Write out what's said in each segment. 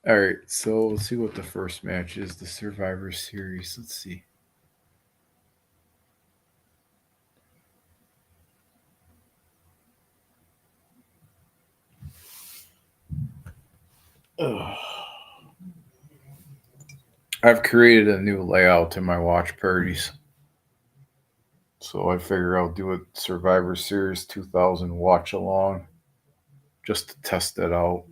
All right, so let's see what the first match is. The Survivor Series. Let's see. Ugh. I've created a new layout to my watch parties. So I figure I'll do a Survivor Series 2000 watch along just to test it out.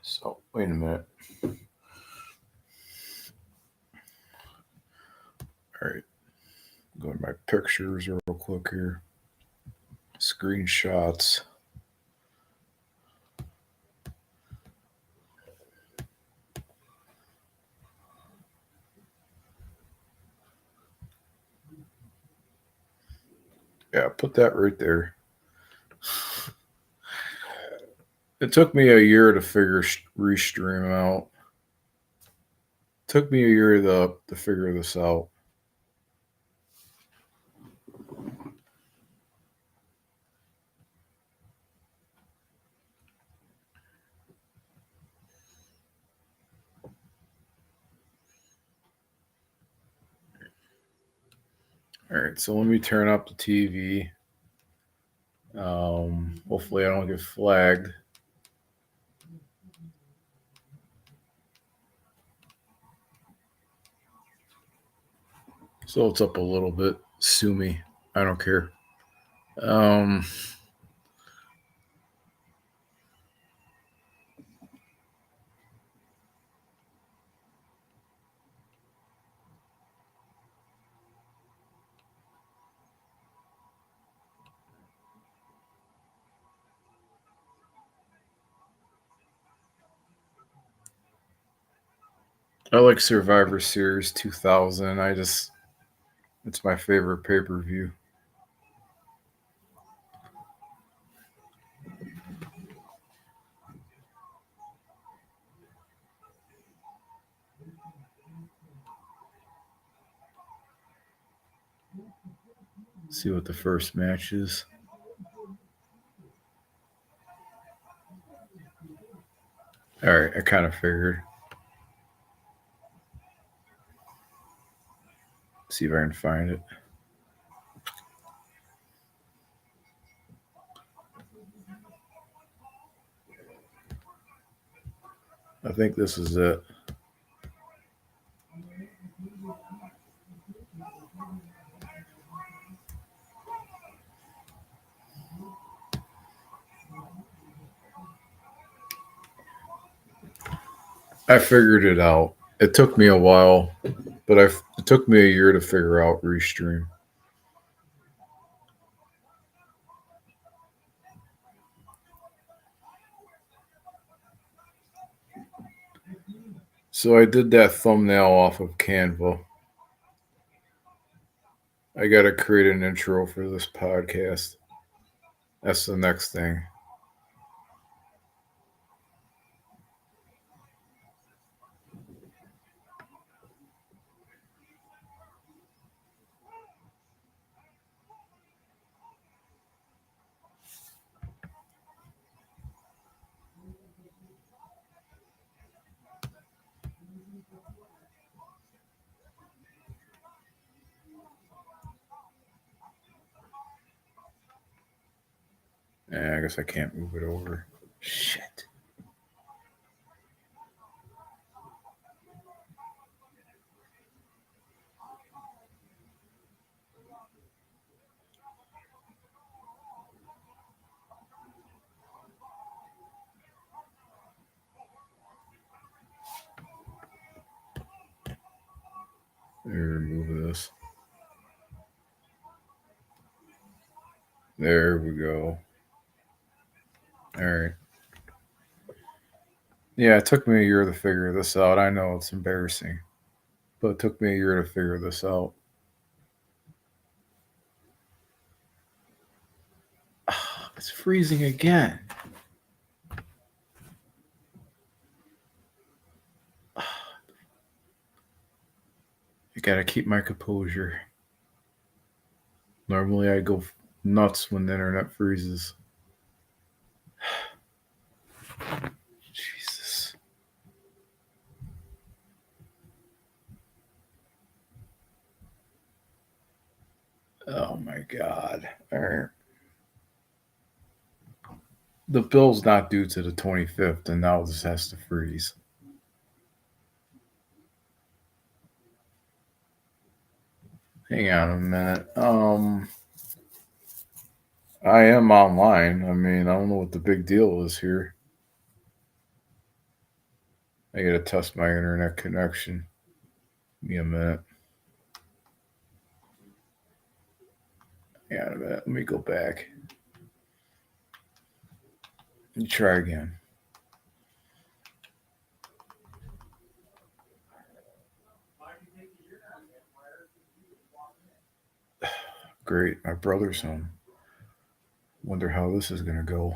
So, wait a minute. All right, go to my pictures real quick here. Screenshots. Yeah, put that right there. It took me a year to figure Restream out. Took me a year to figure this out. All right, so let me turn up the TV. Hopefully, I don't get flagged. So it's up a little bit. Sue me. I don't care. Um, I like Survivor Series 2000. It's my favorite pay per view. See what the first match is. All right, I kind of figured. See if I can find it. I think this is it. I figured it out. It took me a while, but it took me a year to figure out Restream. So I did that thumbnail off of Canva. I got to create an intro for this podcast. That's the next thing. I guess I can't move it over. Shit. Remove this. There we go. All right. Yeah, it took me a year to figure this out. I know it's embarrassing, but it took me a year to figure this out. It's freezing again. I gotta keep my composure. Normally I go nuts when the internet freezes. Jesus. Oh my God. All right. The bill's not due to the 25th, and now this has to freeze. Hang on a minute. I am online. I mean, I don't know what the big deal is here. I gotta test my internet connection. Give me a minute. Hang on a minute. Let me go back. Let me try again. Great. My brother's home. Wonder how this is gonna go.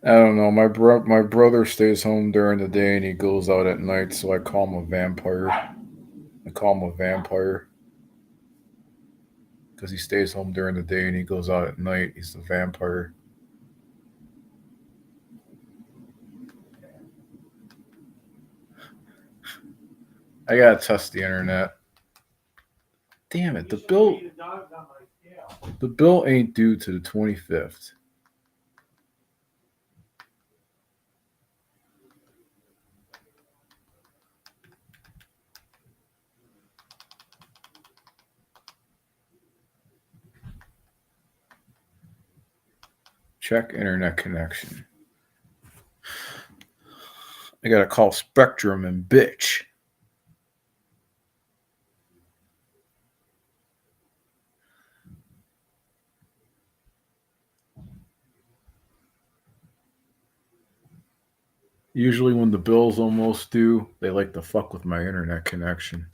I don't know. My brother stays home during the day and he goes out at night, so I call him a vampire. I call him a vampire because he stays home during the day and he goes out at night. He's the vampire. I gotta test the internet. Damn it! The bill ain't due to the 25th. Check internet connection. I gotta call Spectrum and bitch. Usually, when the bill's almost due, they like to fuck with my internet connection.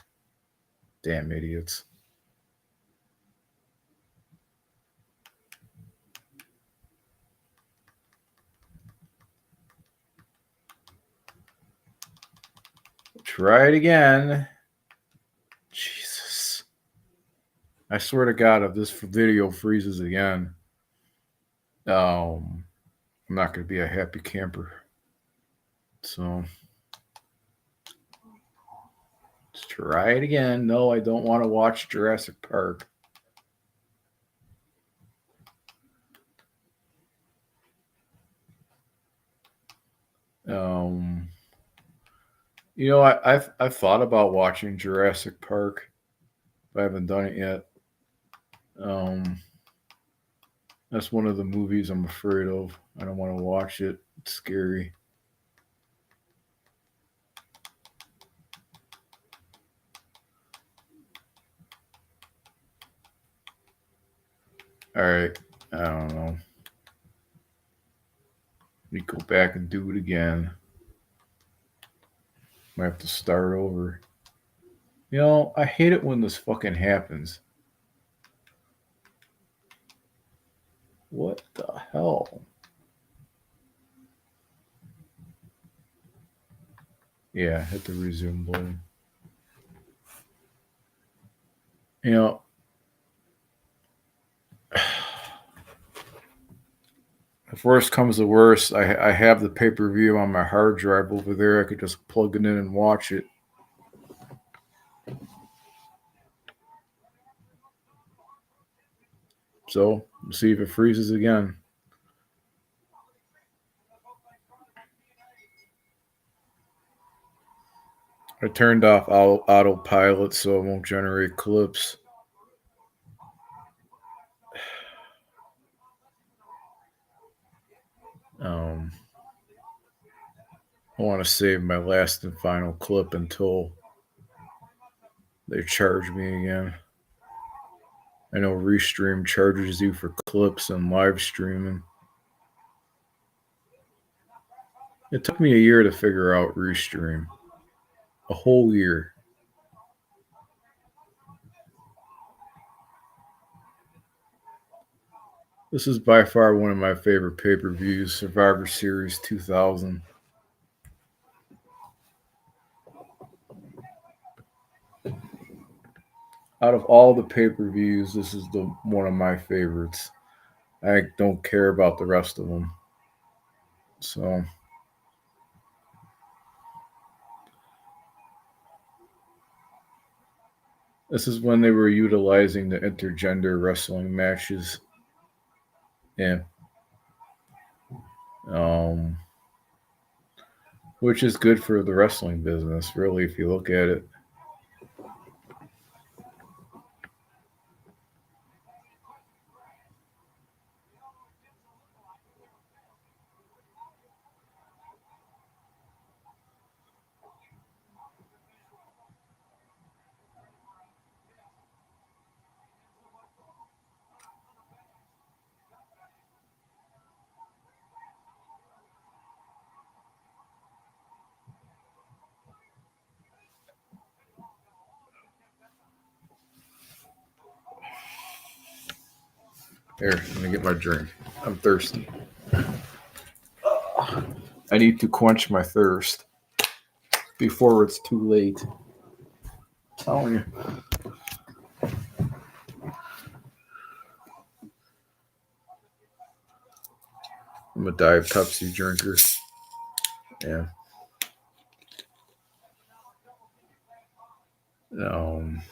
Damn idiots. Try it again. Jesus. I swear to God, if this video freezes again, I'm not going to be a happy camper. So, let's try it again. No, I don't want to watch Jurassic Park. You know, I've thought about watching Jurassic Park. I haven't done it yet. That's one of the movies I'm afraid of. I don't want to watch it. It's scary. All right. I don't know. Let me go back and do it again. Might have to start over. You know, I hate it when this fucking happens. What the hell? Yeah, hit the resume button. You know, if worst comes to worst, I have the pay per view on my hard drive over there. I could just plug it in and watch it. So, we'll see if it freezes again. I turned off autopilot so it won't generate clips. I want to save my last and final clip until they charge me again. I know Restream charges you for clips and live streaming. It took me a year to figure out Restream. A whole year. This is by far one of my favorite pay-per-views, Survivor Series 2000. Out of all the pay-per-views, this is the one of my favorites. I don't care about the rest of them. So this is when they were utilizing the intergender wrestling matches. Yeah. Which is good for the wrestling business, really, if you look at it. Here, let me get my drink. I'm thirsty. I need to quench my thirst before it's too late. I'm telling you. I'm a Diet Pepsi drinker. Yeah. Um,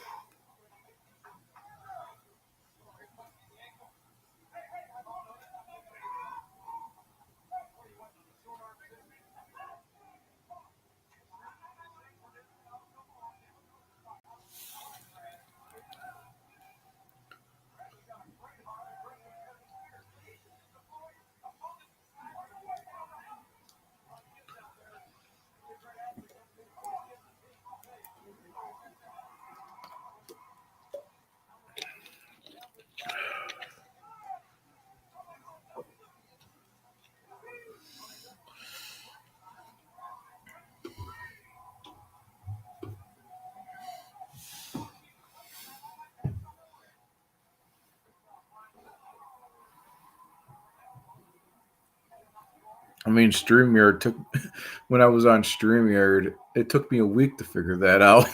I mean, StreamYard took when I was on StreamYard, it took me a week to figure that out.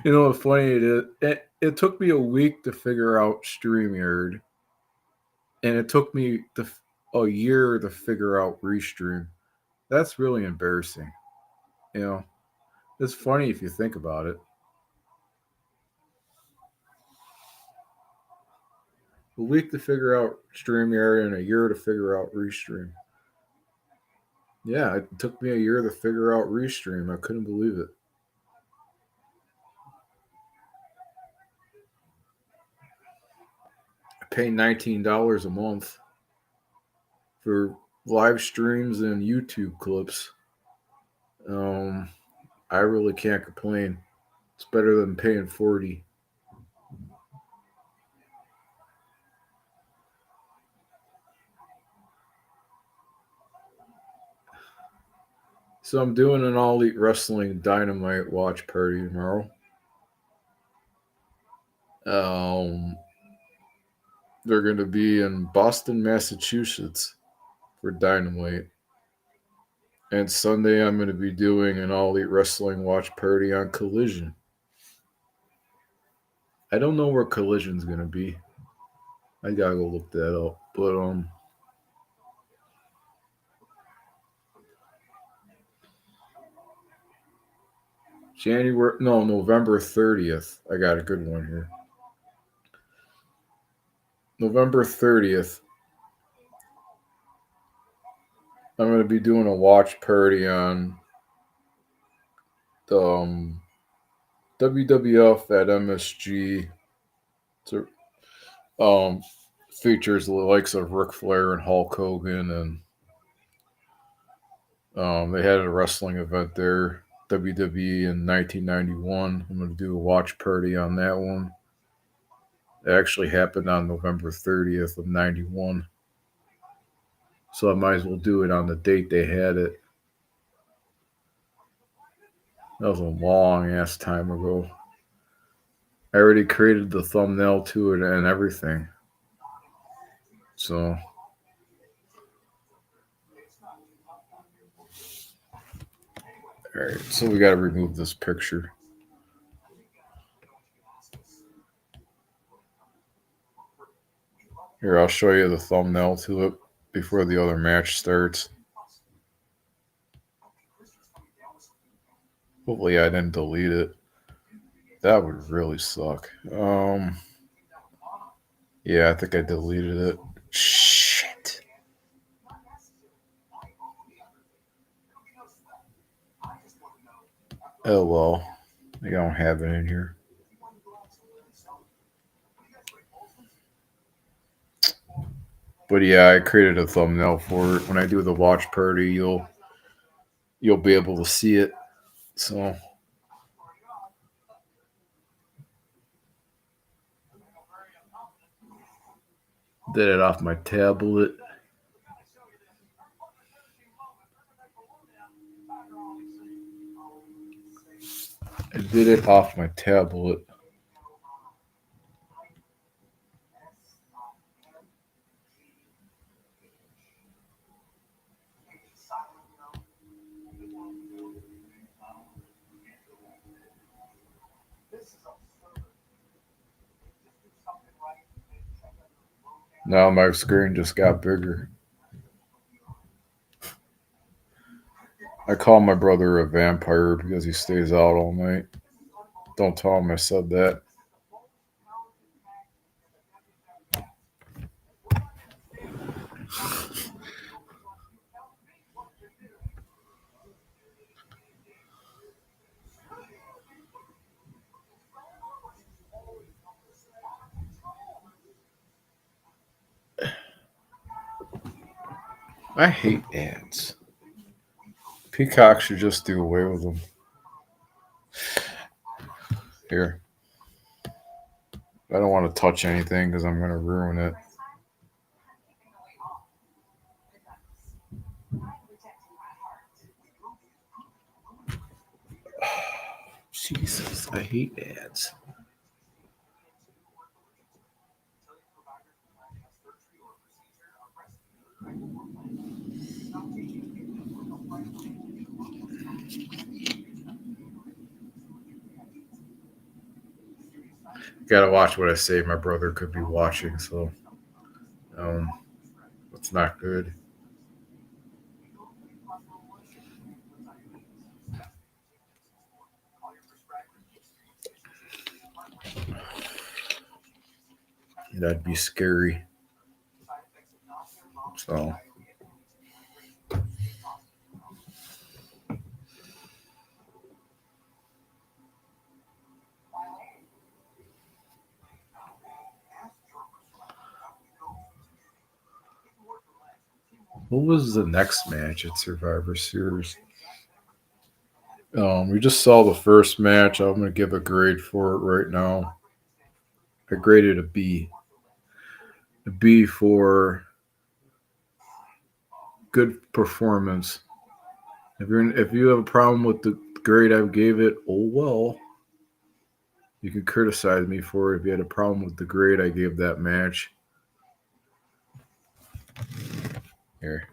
You know what's funny? It took me a week to figure out StreamYard, and it took me a year to figure out Restream. That's really embarrassing. You know, it's funny if you think about it. A week to figure out StreamYard and a year to figure out Restream. Yeah, it took me a year to figure out Restream. I couldn't believe it. I pay $19 a month for live streams and YouTube clips. Um, I really can't complain. It's better than paying 40. So I'm doing an All Elite Wrestling Dynamite watch party tomorrow. Um, they're going to be in Boston, Massachusetts for Dynamite. And Sunday, I'm going to be doing an All Elite Wrestling watch party on Collision. I don't know where Collision's going to be. I gotta go look that up. But November 30th. I got a good one here. November 30th. I'm going to be doing a watch party on the WWF at MSG. It's features the likes of Ric Flair and Hulk Hogan, and they had a wrestling event there, WWE in 1991. I'm going to do a watch party on that one. It actually happened on November 30th of 91. So I might as well do it on the date they had it. That was a long ass time ago. I already created the thumbnail to it and everything. So all right, so we got to remove this picture. Here, I'll show you the thumbnail to it before the other match starts. Hopefully I didn't delete it. That would really suck. Yeah, I think I deleted it. Shit. Oh well. I don't have it in here. But yeah, I created a thumbnail for it. When I do the watch party, you'll be able to see it. So did it off my tablet. I did it off my tablet. Now my screen just got bigger. I call my brother a vampire because he stays out all night. Don't tell him I said that. I hate ads. Peacock should just do away with them. Here. I don't want to touch anything because I'm going to ruin it. Jesus, I hate ads. Gotta watch what I say. My brother could be watching, so it's not good. That'd be scary. So what was the next match at Survivor Series? We just saw the first match. I'm gonna give a grade for it right now. I graded a B. A B for good performance. If you have a problem with the grade I gave it, oh well. You can criticize me for it if you had a problem with the grade I gave that match. Here.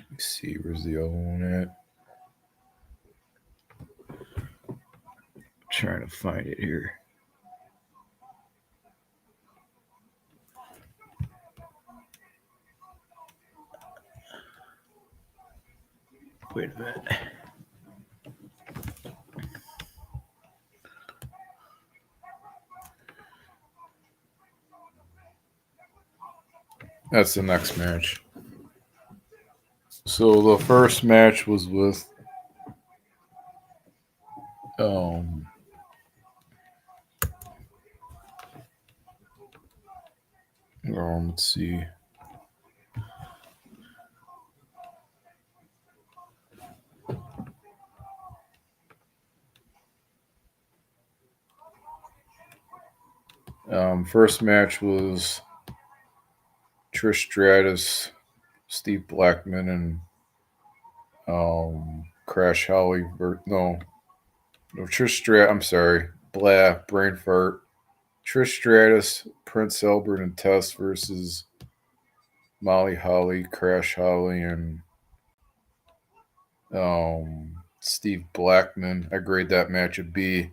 Let's see, where's the other one at? Trying to find it here. Wait a minute. That's the next match. So the first match was with let's see. First match was Trish Stratus, Steve Blackman, and Crash Holly. No, Trish Stratus. I'm sorry. blah, brain fart. Trish Stratus, Prince Albert, and Test versus Molly Holly, Crash Holly, and Steve Blackman. I grade that match a B.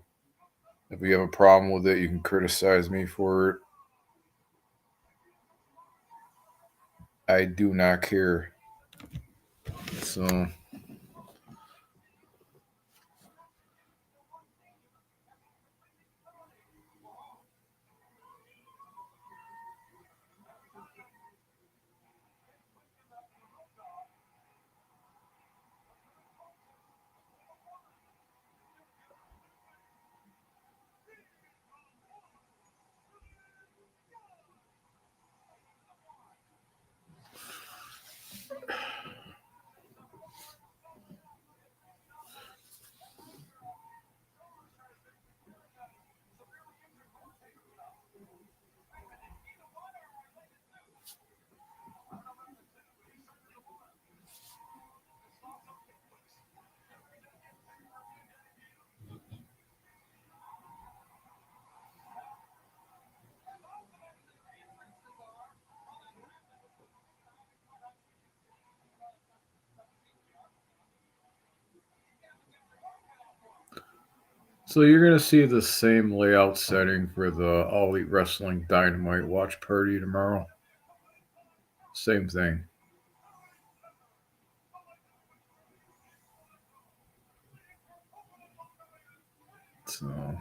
If you have a problem with it, you can criticize me for it. I do not care. So you're gonna see the same layout setting for the All Elite Wrestling Dynamite watch party tomorrow. Same thing. So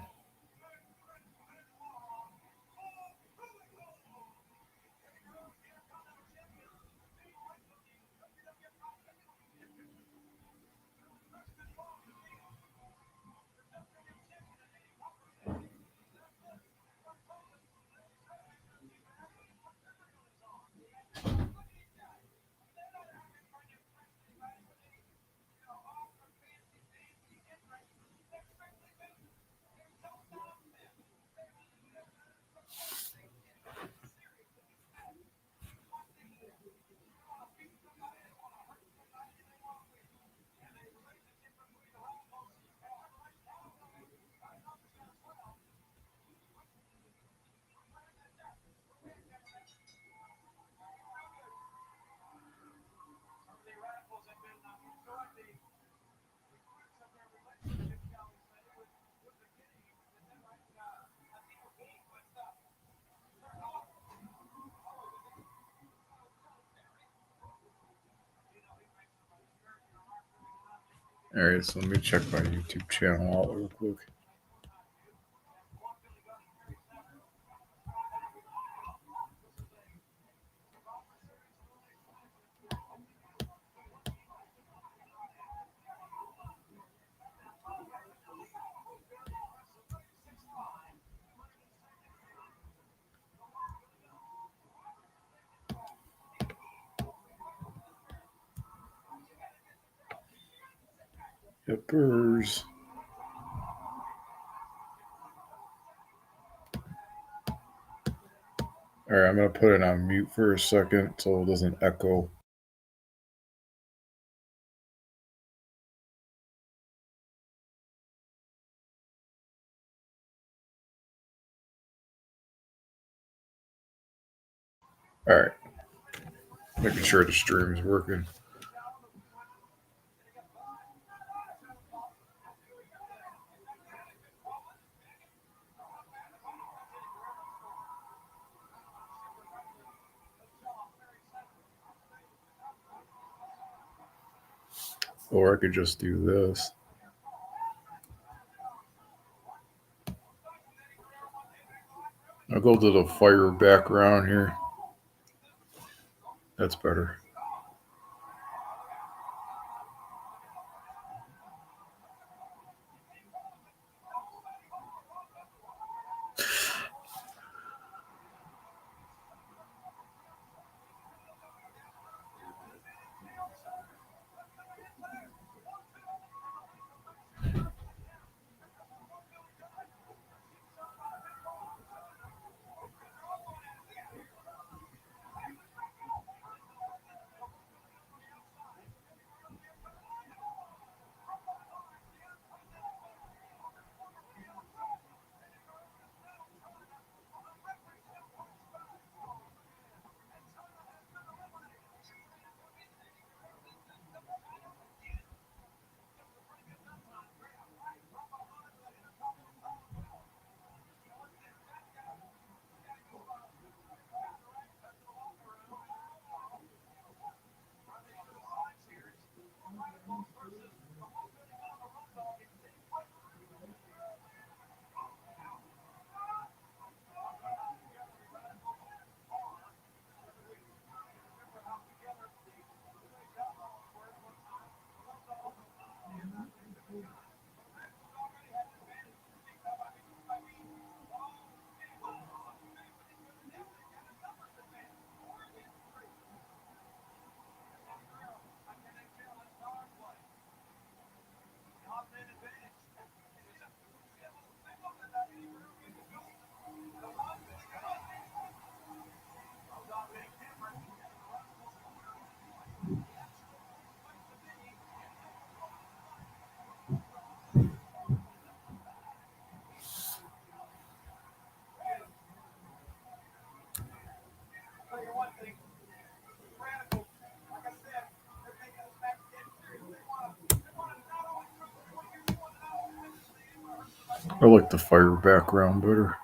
alright, so let me check my YouTube channel out real quick. Hippers. Alright, I'm gonna put it on mute for a second so it doesn't echo. Alright. Making sure the stream is working. Or I could just do this. I'll go to the fire background here. That's better. I like the fire background better.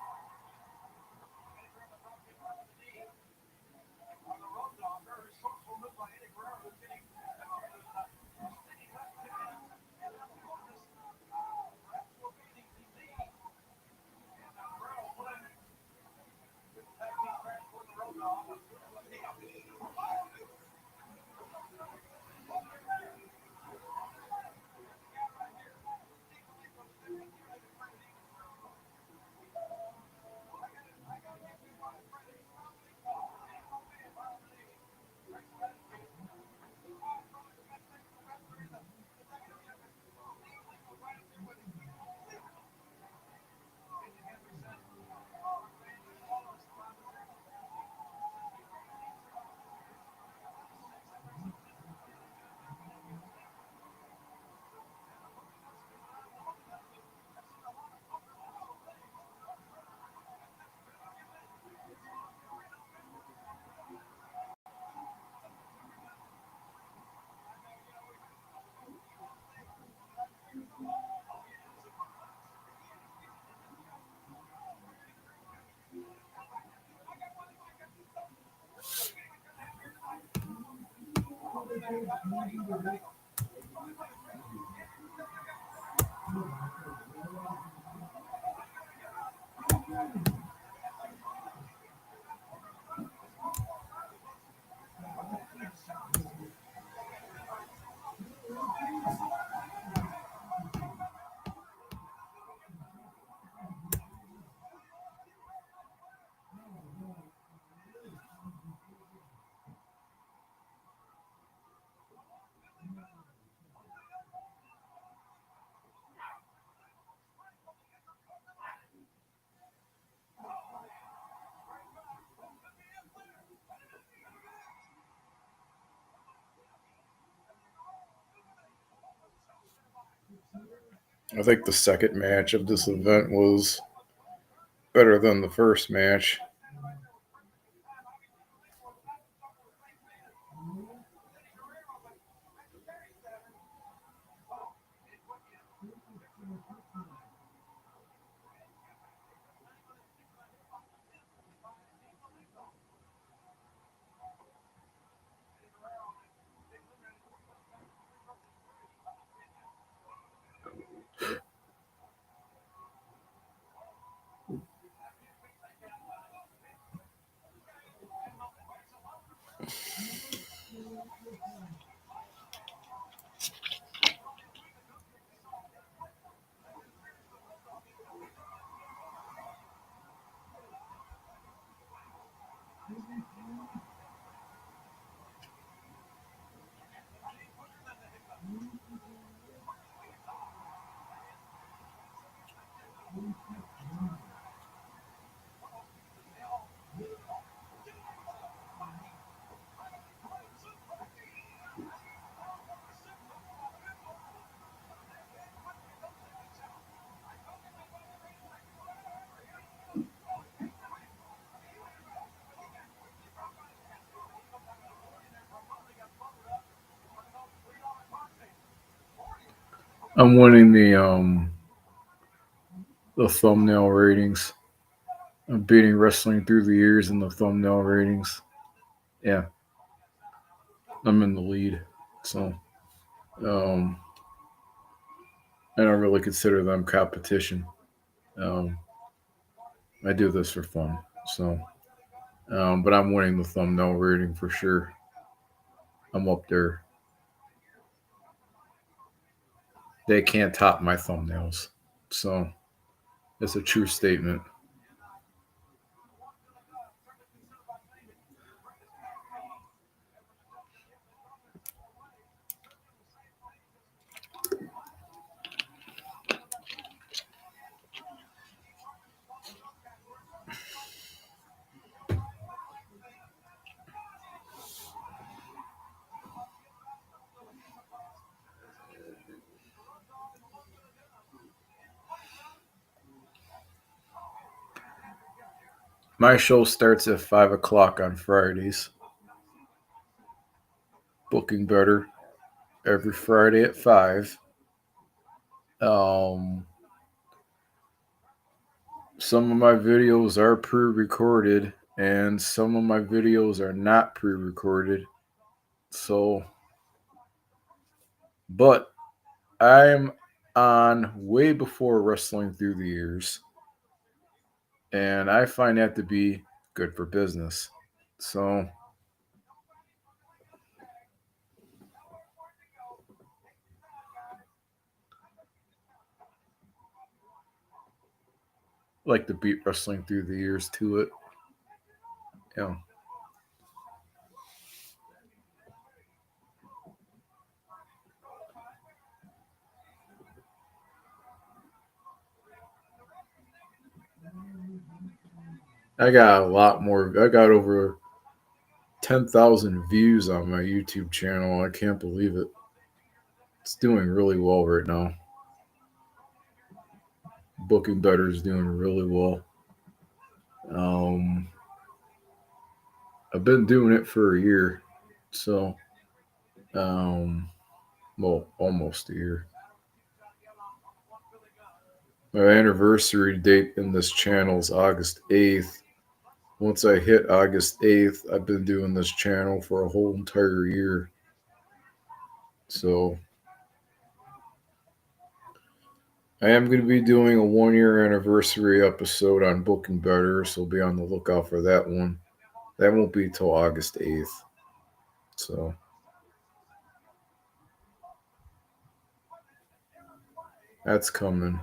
I think the second match of this event was better than the first match. I'm winning the thumbnail ratings. I'm beating wrestling through the years in the thumbnail ratings. Yeah, I'm in the lead. So um, I don't really consider them competition. Um, I do this for fun. So, but I'm winning the thumbnail rating for sure. I'm up there. They can't top my thumbnails. So it's a true statement. My show starts at 5 o'clock on Fridays. Booking better every Friday at 5. Um, some of my videos are pre-recorded and some of my videos are not pre-recorded. So, but I'm on way before Wrestling Through the Years, and I find that to be good for business. So, I like to beat Wrestling Through the Years to it. Yeah. I got a lot more. I got over 10,000 views on my YouTube channel. I can't believe it. It's doing really well right now. Booking Better is doing really well. Um, I've been doing it for a year, so um, well, almost a year. My anniversary date in this channel is August 8th. Once I hit August 8th, I've been doing this channel for a whole entire year. So I am going to be doing a 1 year anniversary episode on Booking Better, so be on the lookout for that one. That won't be till August 8th. So that's coming.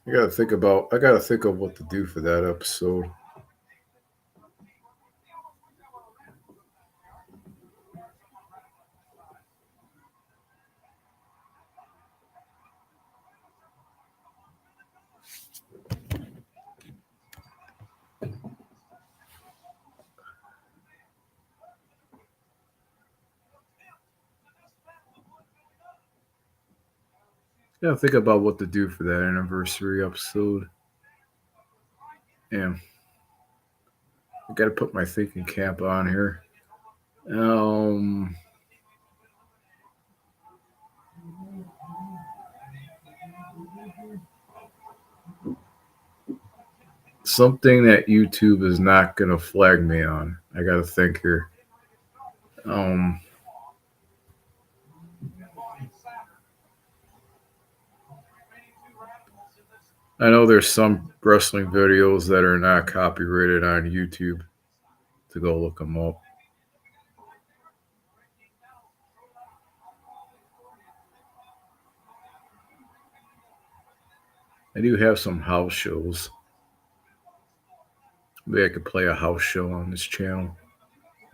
I gotta think of what to do for that episode. Yeah, think about what to do for that anniversary episode. Yeah. I gotta put my thinking cap on here. Um Something that YouTube is not gonna flag me on. I gotta think here. Um I know there's some wrestling videos that are not copyrighted on YouTube. To go look them up. I do have some house shows. Maybe I could play a house show on this channel.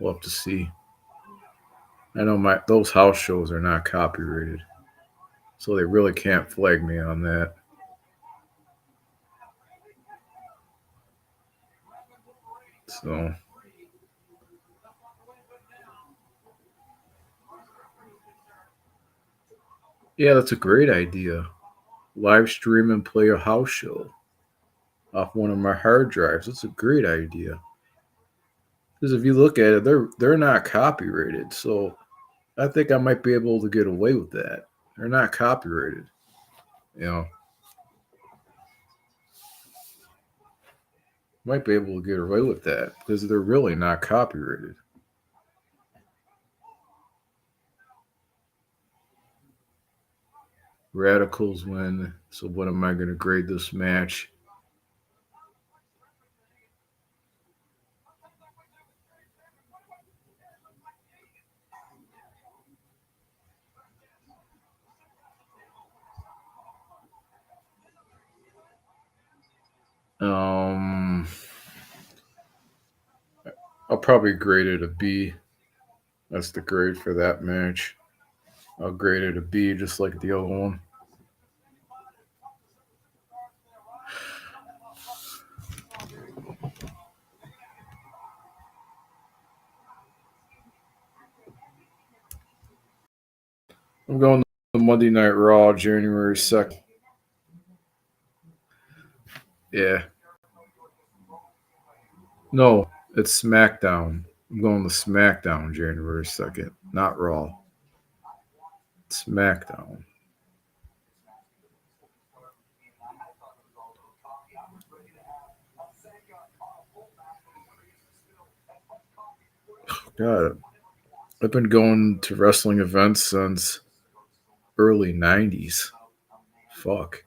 We'll have to see. I know those house shows are not copyrighted, so they really can't flag me on that. So yeah, that's a great idea. Live stream and play a house show off one of my hard drives. That's a great idea. Because if you look at it, they're not copyrighted. So I think I might be able to get away with that. They're not copyrighted. You know, might be able to get away with that because they're really not copyrighted. Radicals win. So what am I going to grade this match? Um, I'll probably grade it a B. That's the grade for that match. I'll grade it a B just like the other one. I'm going to Monday Night Raw, January 2nd. Yeah. No, it's SmackDown. I'm going to SmackDown January 2nd, not Raw. SmackDown. God, I've been going to wrestling events since early 90s. Fuck.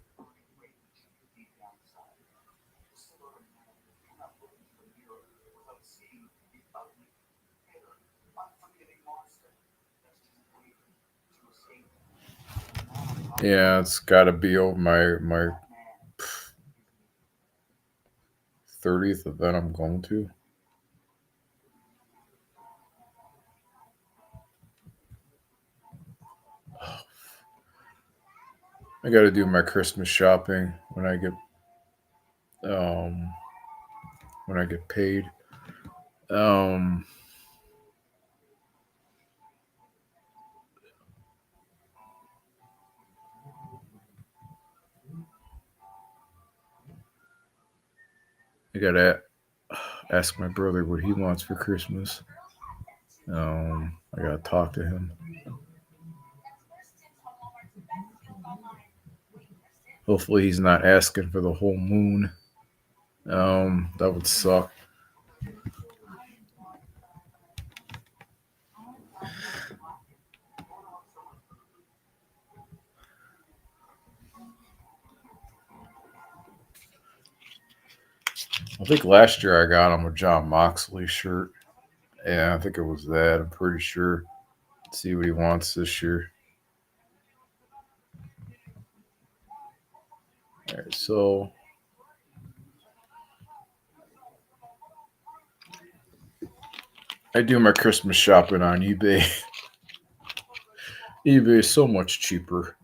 Yeah, it's got to be over my 30th event I'm going to. I got to do my Christmas shopping um when I get paid. Um I got to ask my brother what he wants for Christmas. I got to talk to him. Hopefully he's not asking for the whole moon. That would suck. I think last year I got him a John Moxley shirt. Yeah, I think it was that. I'm pretty sure. See what he wants this year. All right, so I do my Christmas shopping on eBay. eBay is so much cheaper.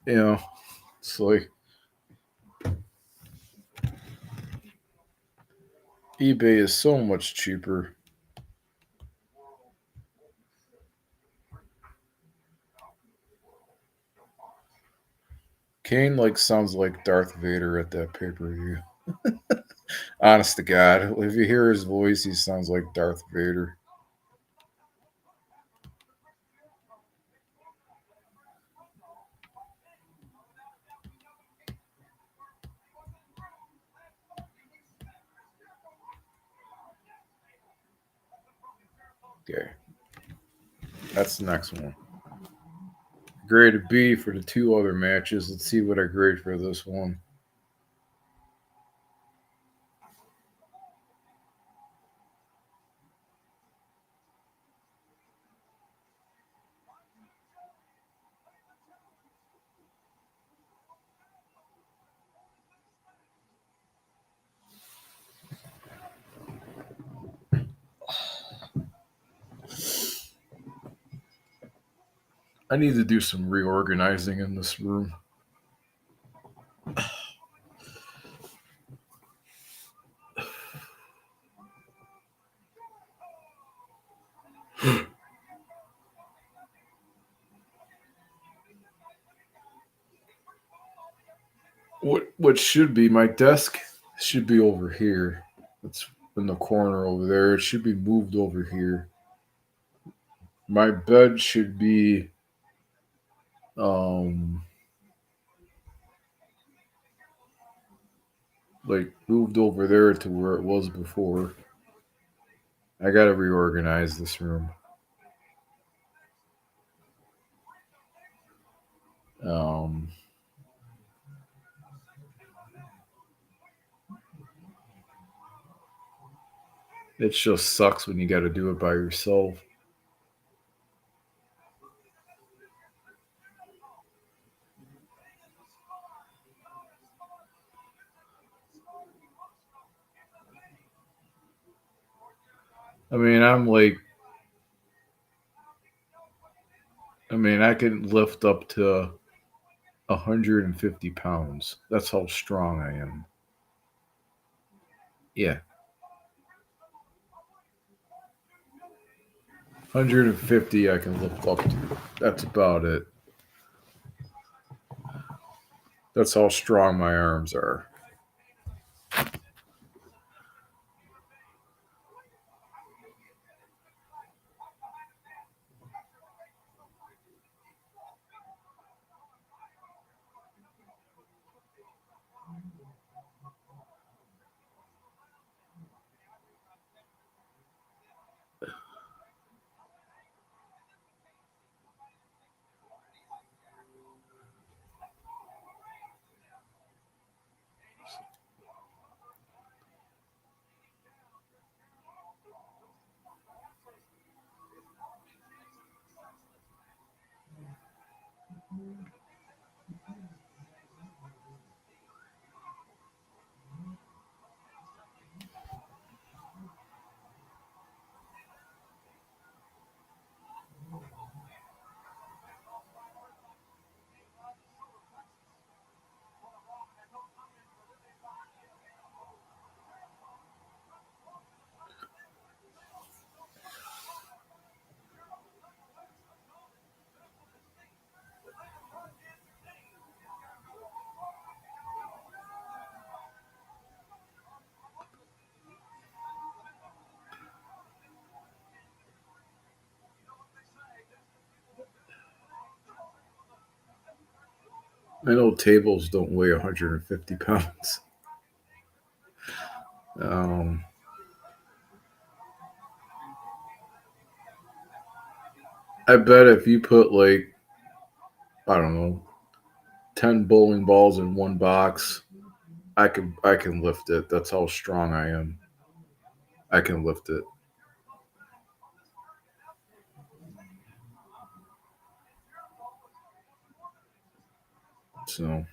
You know, it's like eBay is so much cheaper. Kane sounds like Darth Vader at that pay per view. Honest to God, if you hear his voice, he sounds like Darth Vader. Okay, that's the next one. Graded B for the two other matches. Let's see what I grade for this one. I need to do some reorganizing in this room. What should be my desk should be over here. It's in the corner over there. It should be moved over here. My bed should be um moved over there to where it was before. I gotta reorganize this room. Um it just sucks when you gotta do it by yourself. I mean I'm like I can lift up to 150 pounds. That's how strong I am. Yeah. 150 I can lift up to. That's about it. That's how strong my arms are. I know tables don't weigh 150 pounds. Um, I bet if you put like, I don't know, 10 bowling balls in one box, I can lift it. That's how strong I am. I can lift it. So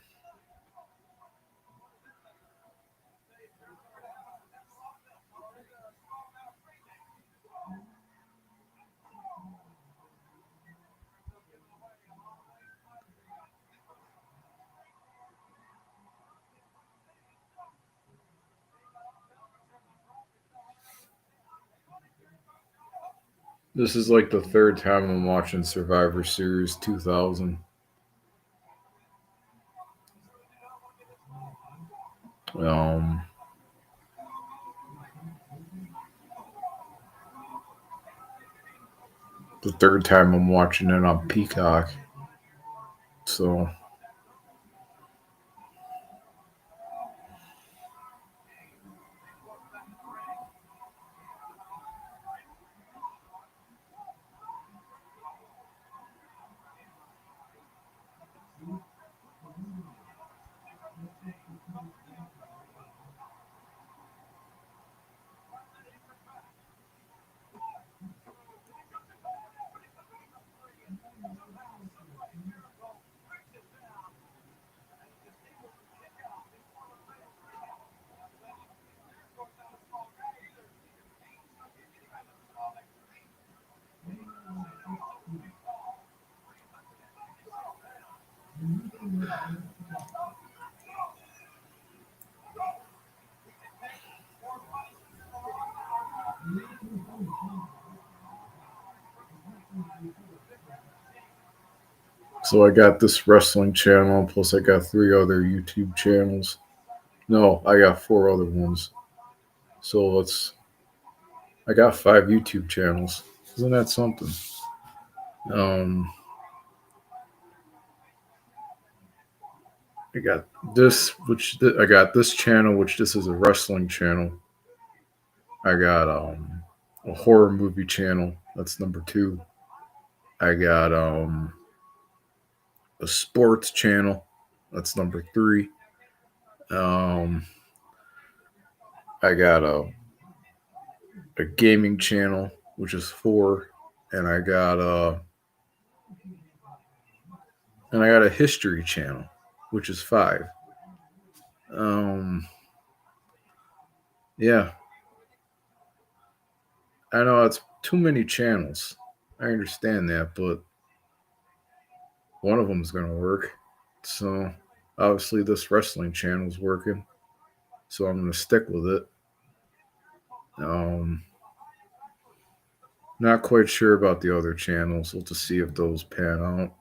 this is like the third time I'm watching Survivor Series 2000. Um, the third time I'm watching it on Peacock. So so I got this wrestling channel, plus I got three other YouTube channels. No, I got four other ones. So I got five YouTube channels. Isn't that something? Um, I got I got this channel, which this is a wrestling channel. I got a horror movie channel. That's number two. I got a sports channel. That's number three. Um, I got a gaming channel, which is four, and I got a history channel, which is five. Um, yeah, I know it's too many channels. I understand that, but one of them is gonna work. So obviously, this wrestling channel is working, so I'm gonna stick with it. Um, Not quite sure about the other channels. We'll just see if those pan out.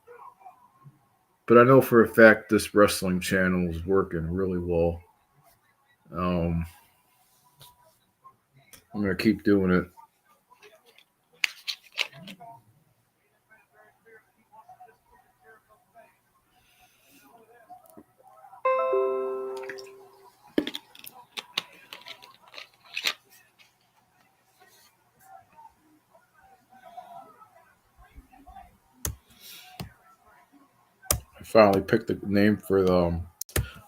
But I know for a fact this wrestling channel is working really well. Um, I'm gonna keep doing it. I finally picked a name for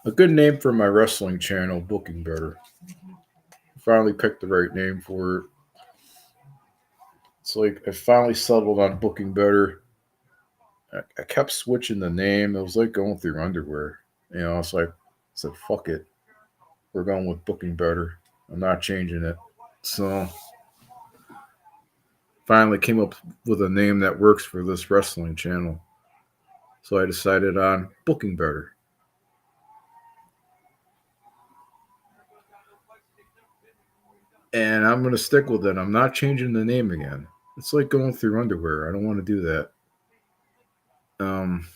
a good name for my wrestling channel, Booking Better. I finally picked the right name for it. It's like I finally settled on Booking Better. I kept switching the name. It was like going through underwear. It's like I said, fuck it. We're going with Booking Better. I'm not changing it. So finally came up with a name that works for this wrestling channel. So I decided on Booking Better. And I'm going to stick with it. I'm not changing the name again. It's like going through underwear. I don't want to do that. Um,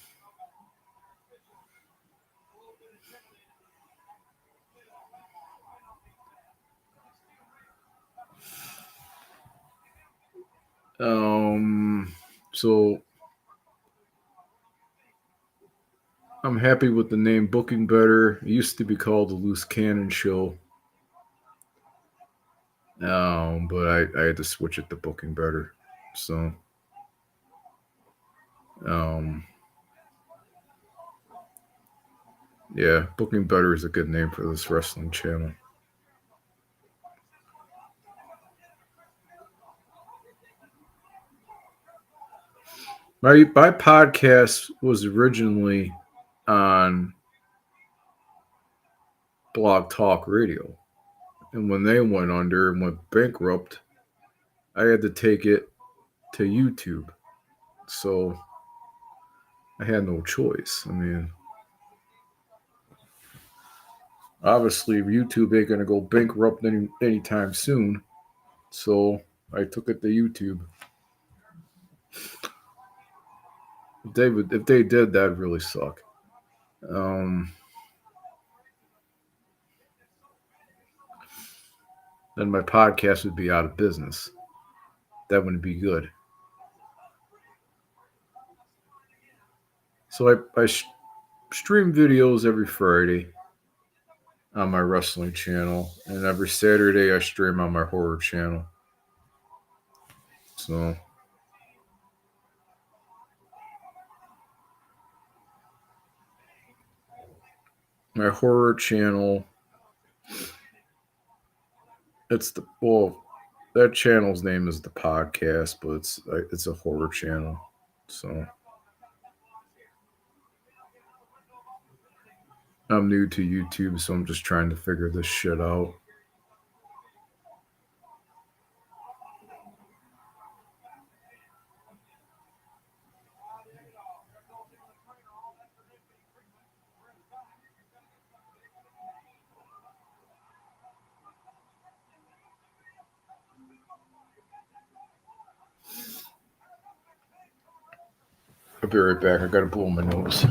um, so I'm happy with the name Booking Better. It used to be called the Loose Cannon Show. But I had to switch it to Booking Better. So, um, yeah, Booking Better is a good name for this wrestling channel. My podcast was originally on Blog Talk Radio. And when they went under and went bankrupt, I had to take it to YouTube. So I had no choice. I mean, obviously, YouTube ain't going to go bankrupt anytime soon. So I took it to YouTube. If they did, that'd really suck. Um, then my podcast would be out of business. That wouldn't be good. So I stream videos every Friday on my wrestling channel, and every Saturday I stream on my horror channel. So my horror channel, that channel's name is the podcast, but it's a horror channel. So I'm new to YouTube, so I'm just trying to figure this shit out. I'll be right back. I gotta blow my nose.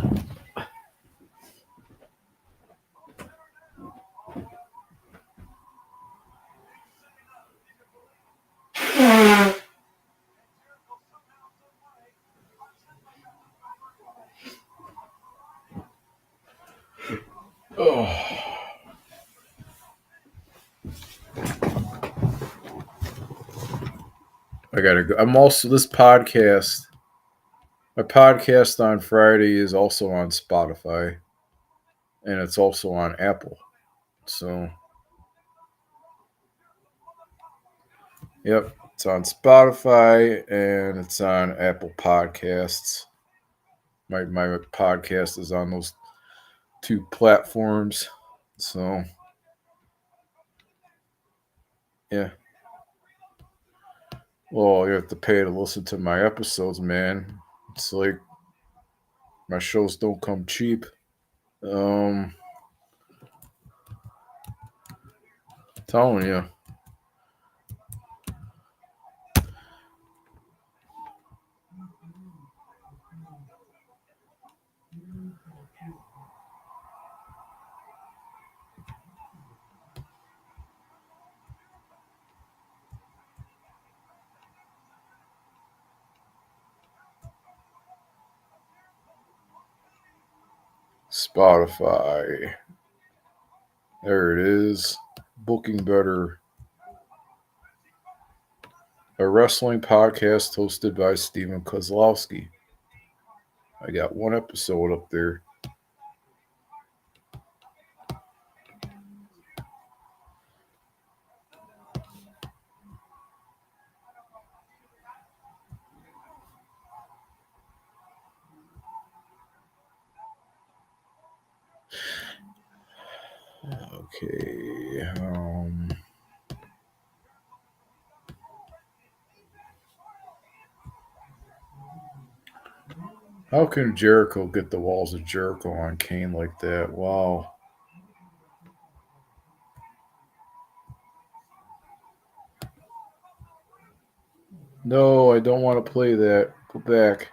Oh, I gotta go. I'm also this podcast. My podcast on Friday is also on Spotify, and it's also on Apple. So, yep, it's on Spotify and it's on Apple Podcasts. My podcast is on those two platforms. So, yeah. Well, you have to pay to listen to my episodes, man. It's like my shows don't come cheap. Um, telling you. Spotify. There it is. Booking Better. A wrestling podcast hosted by Steven Kozlowski. I got one episode up there. Okay. How can Jericho get the walls of Jericho on Kane like that? Wow. No, I don't want to play that. Go back.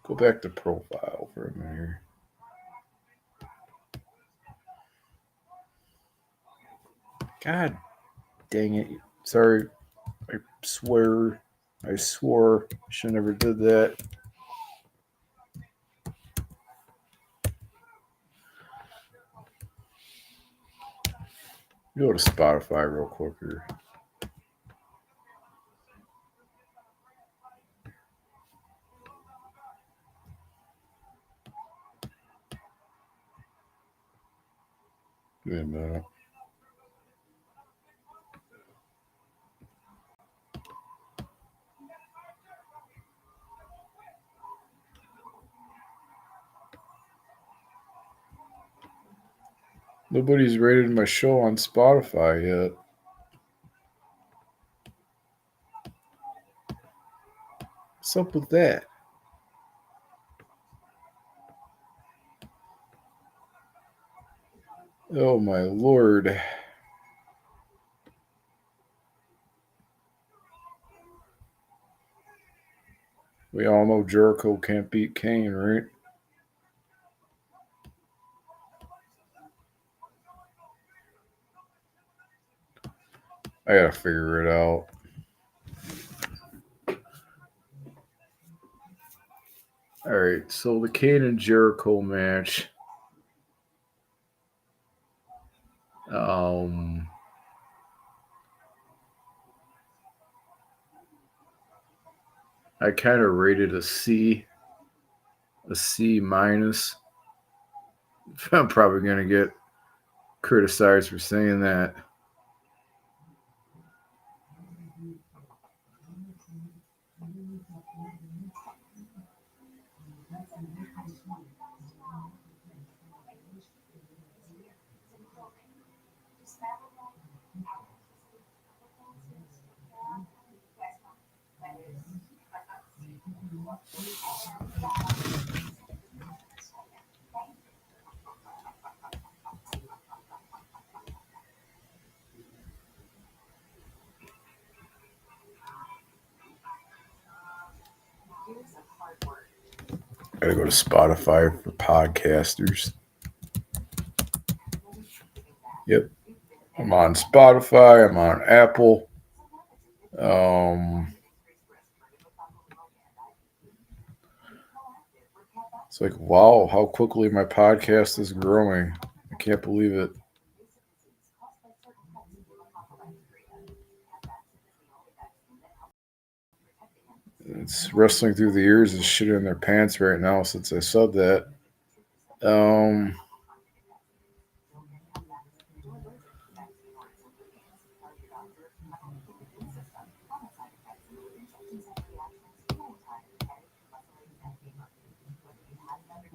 Go back to profile for a minute here. God dang it. Sorry. I swore. I swore. Should never did that. Go to Spotify real quick here. Wait a minute. Nobody's rated my show on Spotify yet. What's up with that? Oh my lord. We all know Jericho can't beat Kane, right? I gotta figure it out. Alright, so the Kane and Jericho match. I kind of rated a C minus. I'm probably gonna get criticized for saying that. Gotta go to Spotify for podcasters. Yep. I'm on Spotify. I'm on Apple. It's like, wow, how quickly my podcast is growing. I can't believe it. It's wrestling through the years is shit in their pants right now since I said that.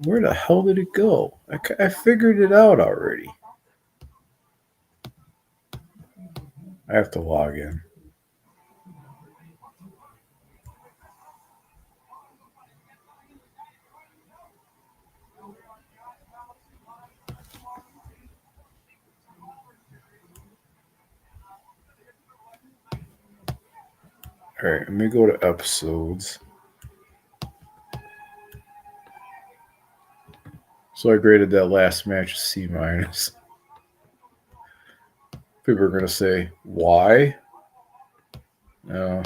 Where the hell did it go? I figured it out already. I have to log in. All right, let me go to episodes. So I graded that last match a C minus. People are gonna say, why? No.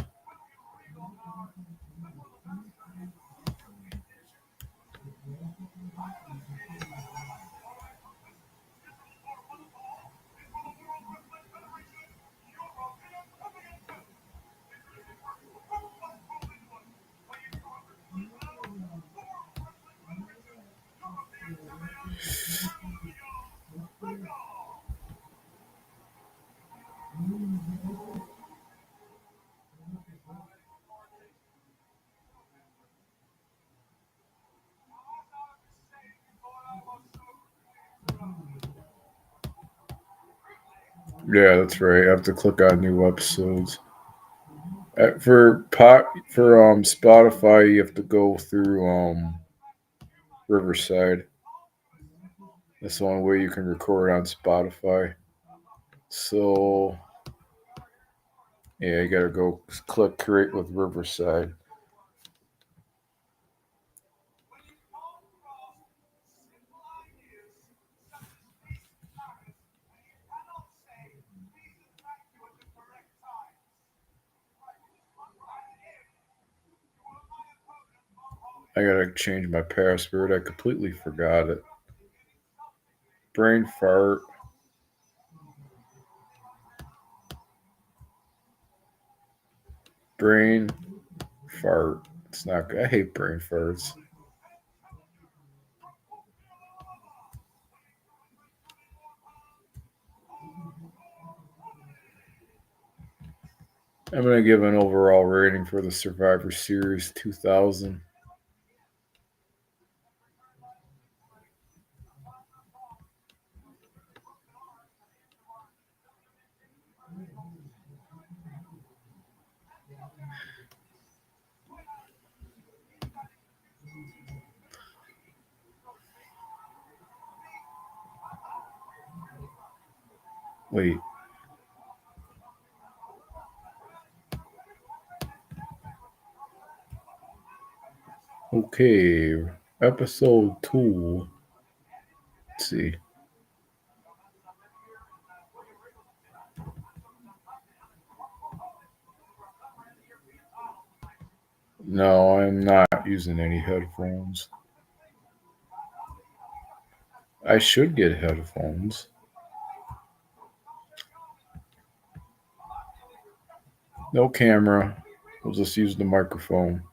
Yeah, that's right. I have to click on new episodes. For Spotify, you have to go through Riverside. That's the only way you can record on Spotify. So yeah, you gotta go click create with Riverside. I gotta change my password. I completely forgot it. Brain fart. Brain fart. It's not good. I hate brain farts. I'm gonna give an overall rating for the Survivor Series 2000. Wait. Okay. Episode 2. Let's see. No, I'm not using any headphones. I should get headphones. No camera. We'll just use the microphone.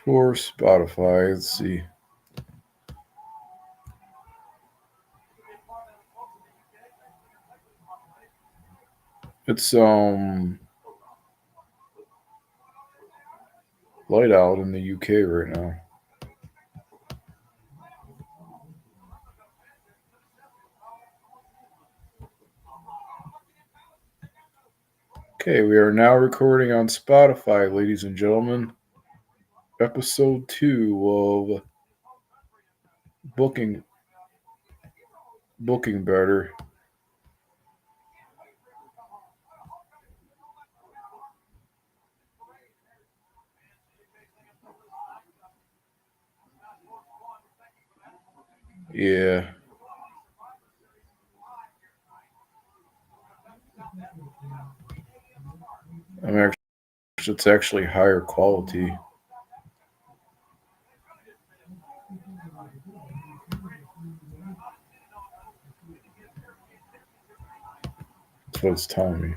For Spotify, let's see. It's light out in the UK right now. Okay, we are now recording on Spotify, ladies and gentlemen. Episode 2 of Booking Better. Yeah. It's actually higher quality. That's what it's telling me.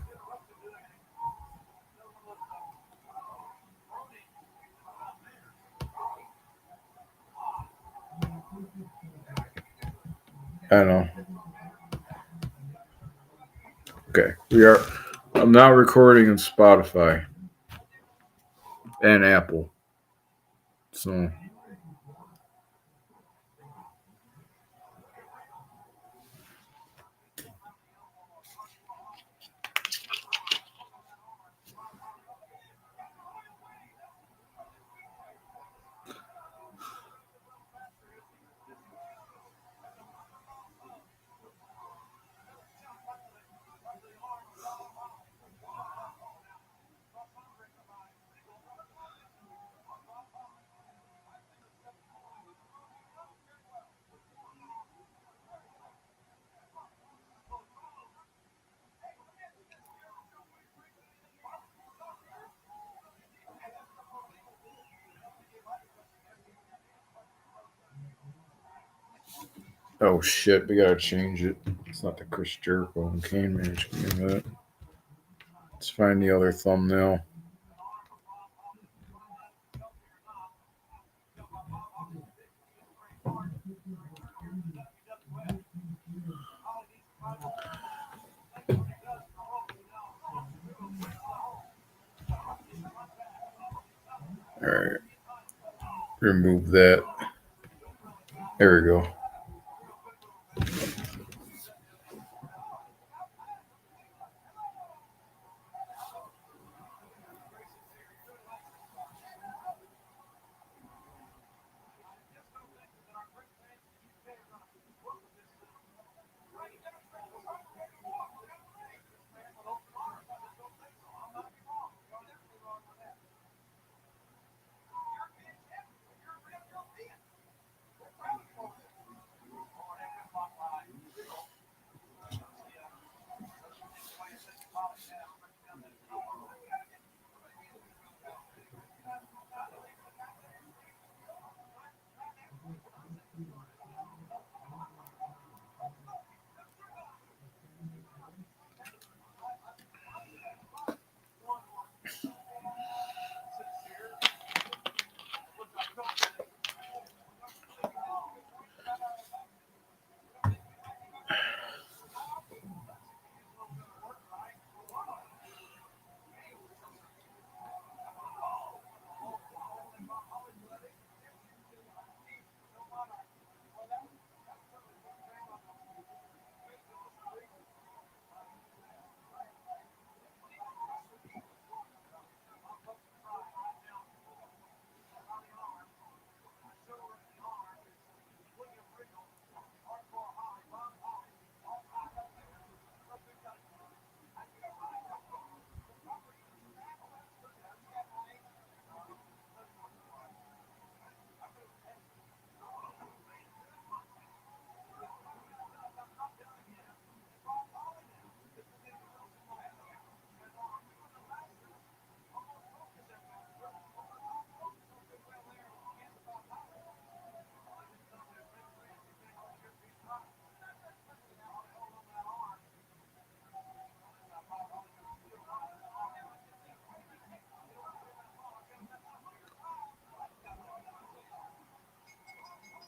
I know. Okay, I'm now recording in Spotify and Apple. So oh shit, we gotta change it. It's not the Chris Jericho and Kane match. Give me a minute. Let's find the other thumbnail. Alright. Remove that. There we go.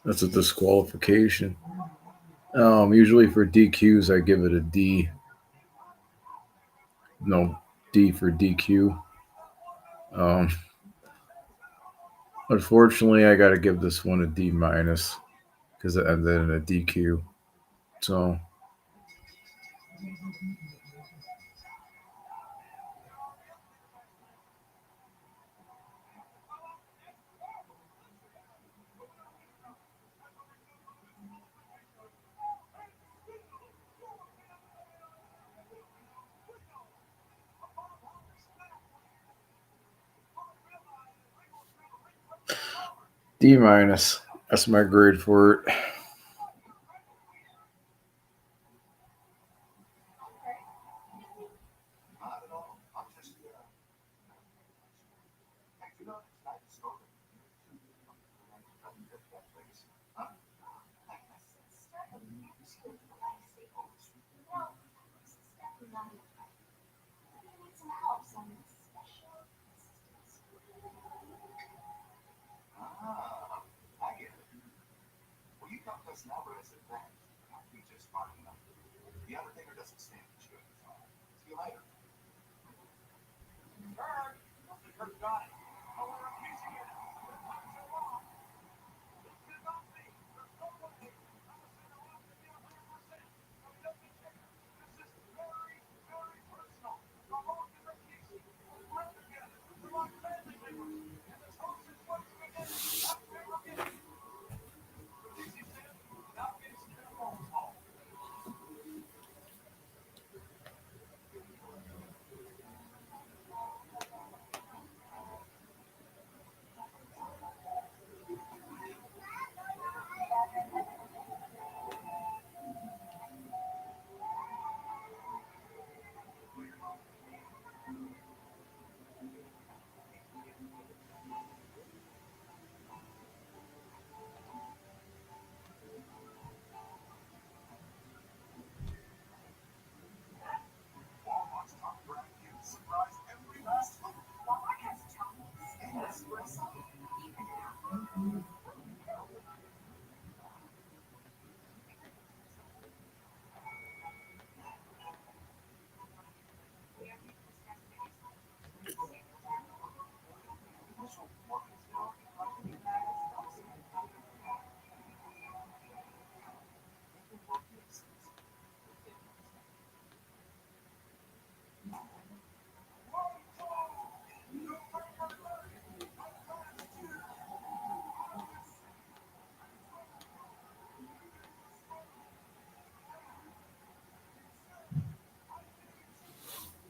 That's a disqualification. Usually for DQs, I give it a D. No, D for DQ. Um, Unfortunately, I got to give this one a D minus because it ended in a DQ. So D minus. That's my grade for it.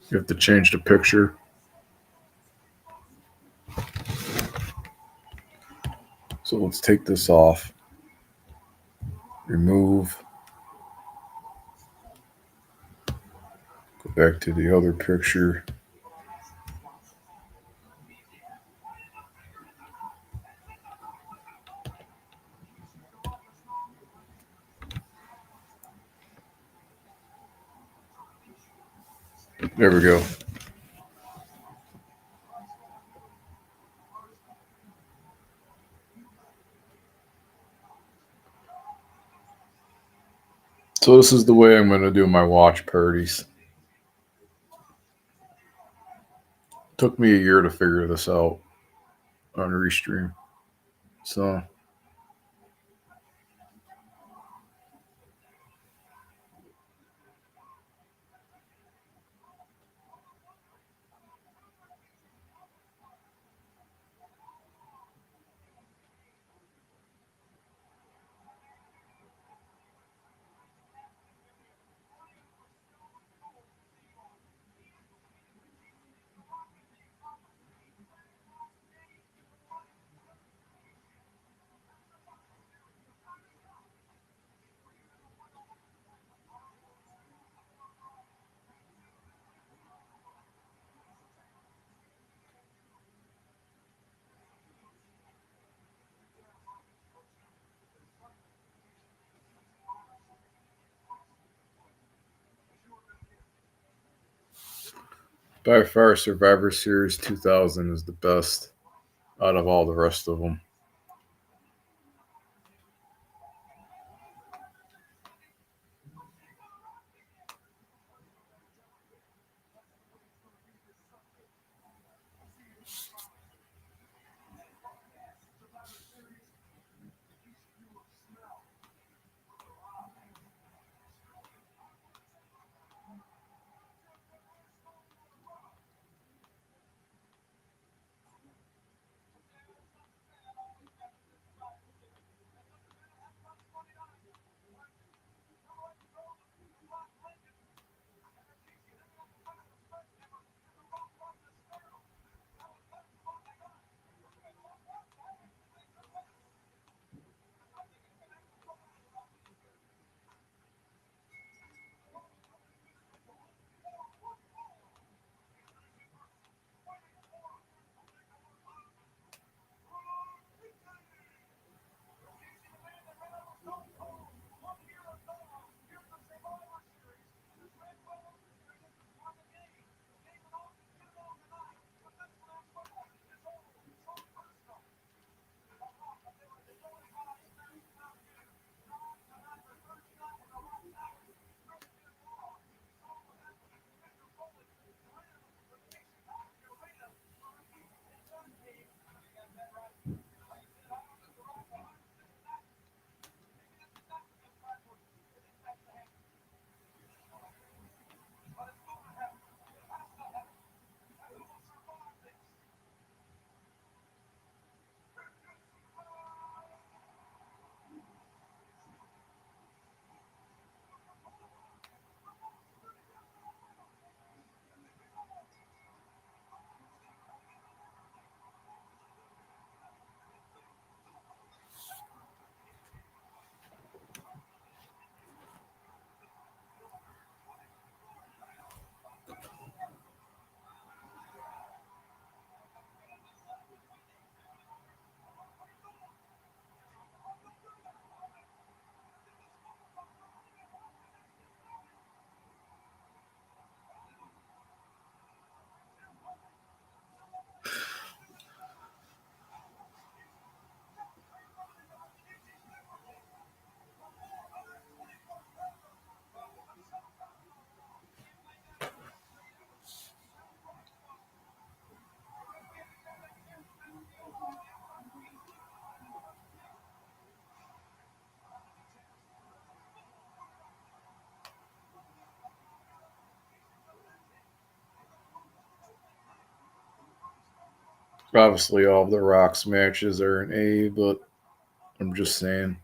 You have to change the picture. So let's take this off. Remove. Go back to the other picture. There we go. So this is the way I'm going to do my watch parties. Took me a year to figure this out on Restream. So by far, Survivor Series 2000 is the best out of all the rest of them. Obviously, all of the Rocks matches are an A, but I'm just saying.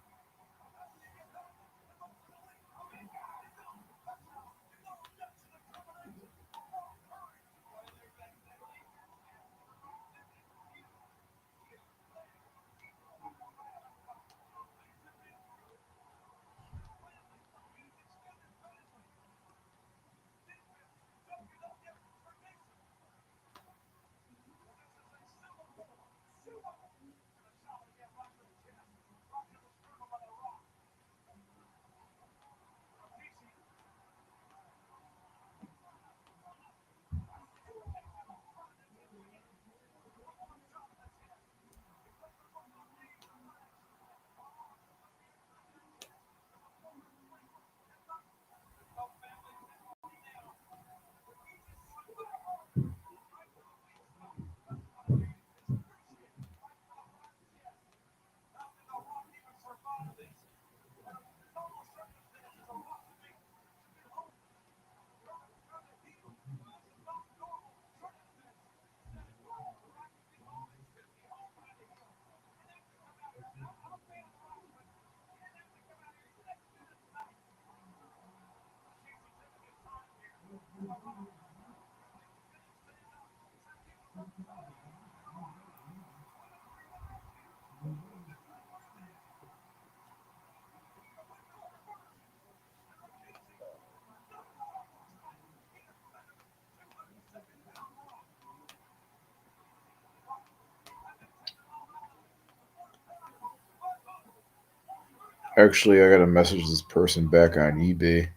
Actually, I got to message this person back on eBay.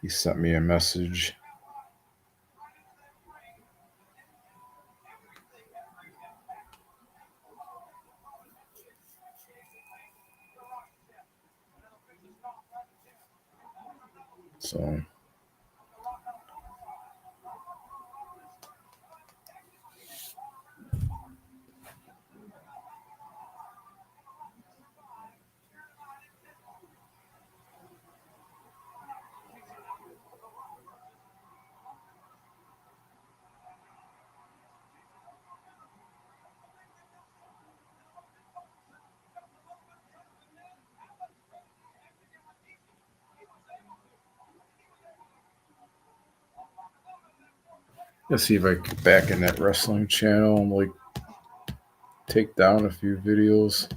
He sent me a message. So let's see if I can get back in that wrestling channel and like take down a few videos.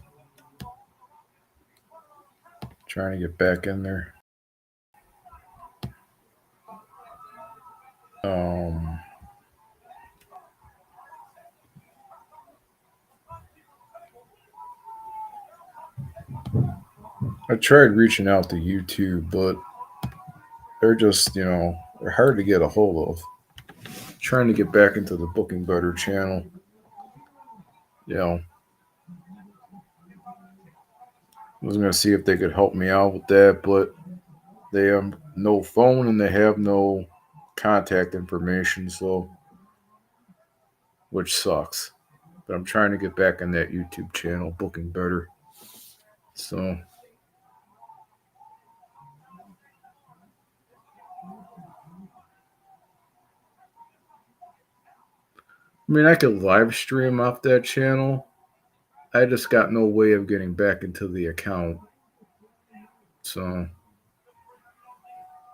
Trying to get back in there. Um, I tried reaching out to YouTube, but they're just, they're hard to get a hold of. Trying to get back into the Booking Better channel. I was going to see if they could help me out with that, but they have no phone and they have no contact information, so which sucks. But I'm trying to get back on that YouTube channel, Booking Better. So I mean, I could live stream off that channel. I just got no way of getting back into the account. So,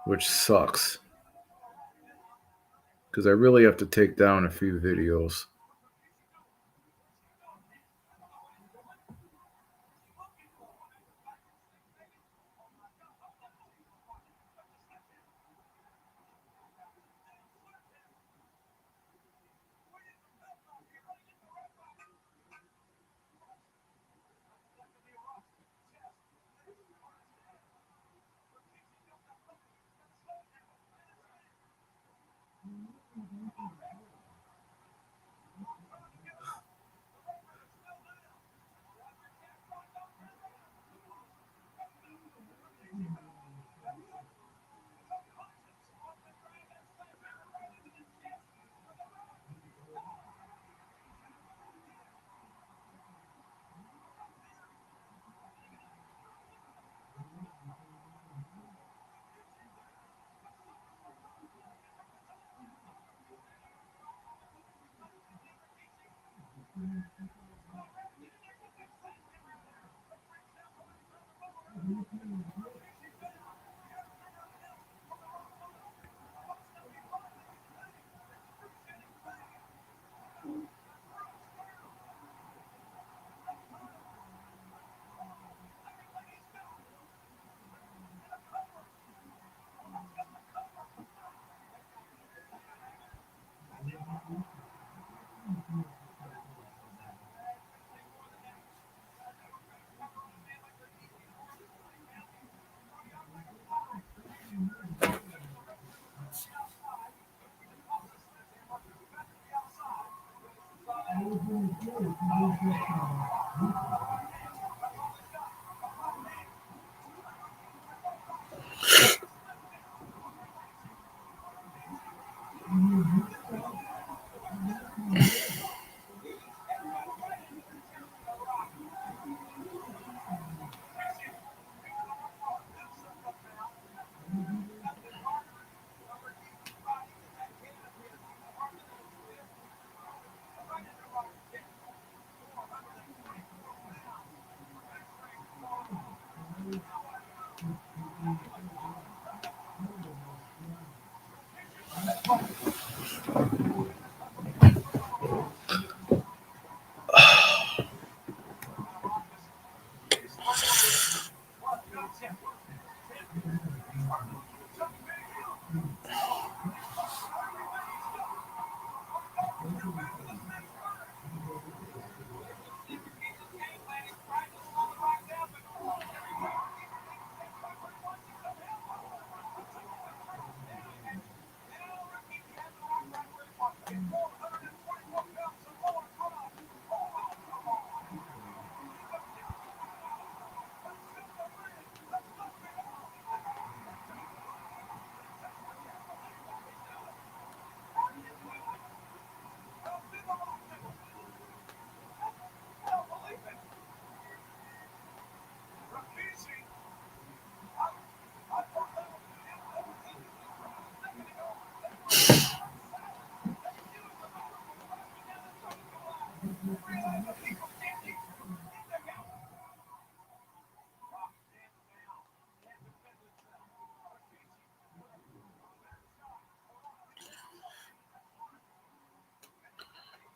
which sucks. Because I really have to take down a few videos.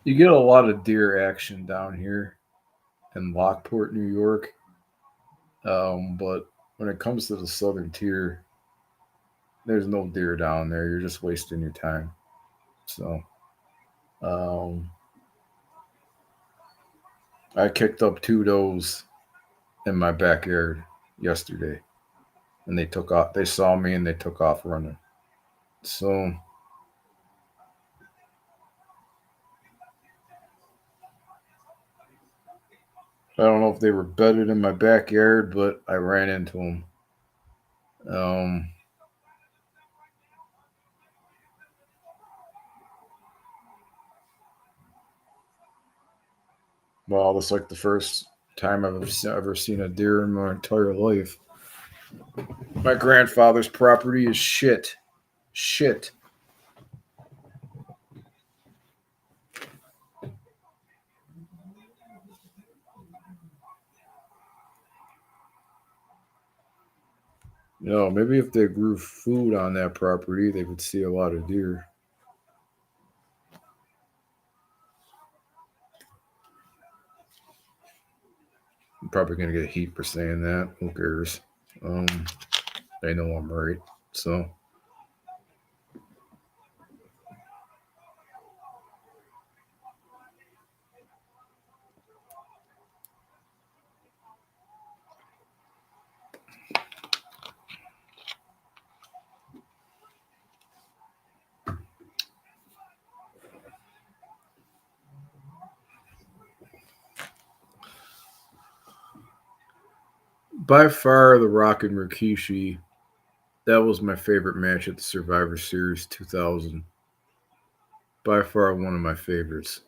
You get a lot of deer action down here in Lockport, New York. But when it comes to the southern tier, there's no deer down there. You're just wasting your time. So, um, I kicked up two does in my backyard yesterday, and they took off. They saw me and they took off running. So I don't know if they were bedded in my backyard, but I ran into them. Um, well, that's like the first time I've ever seen a deer in my entire life. My grandfather's property is shit. Shit. Maybe if they grew food on that property, they would see a lot of deer. I'm probably gonna get heat for saying that. Who cares? Um, they know I'm right. So by far, the Rock and Rikishi. That was my favorite match at the Survivor Series 2000. By far, one of my favorites.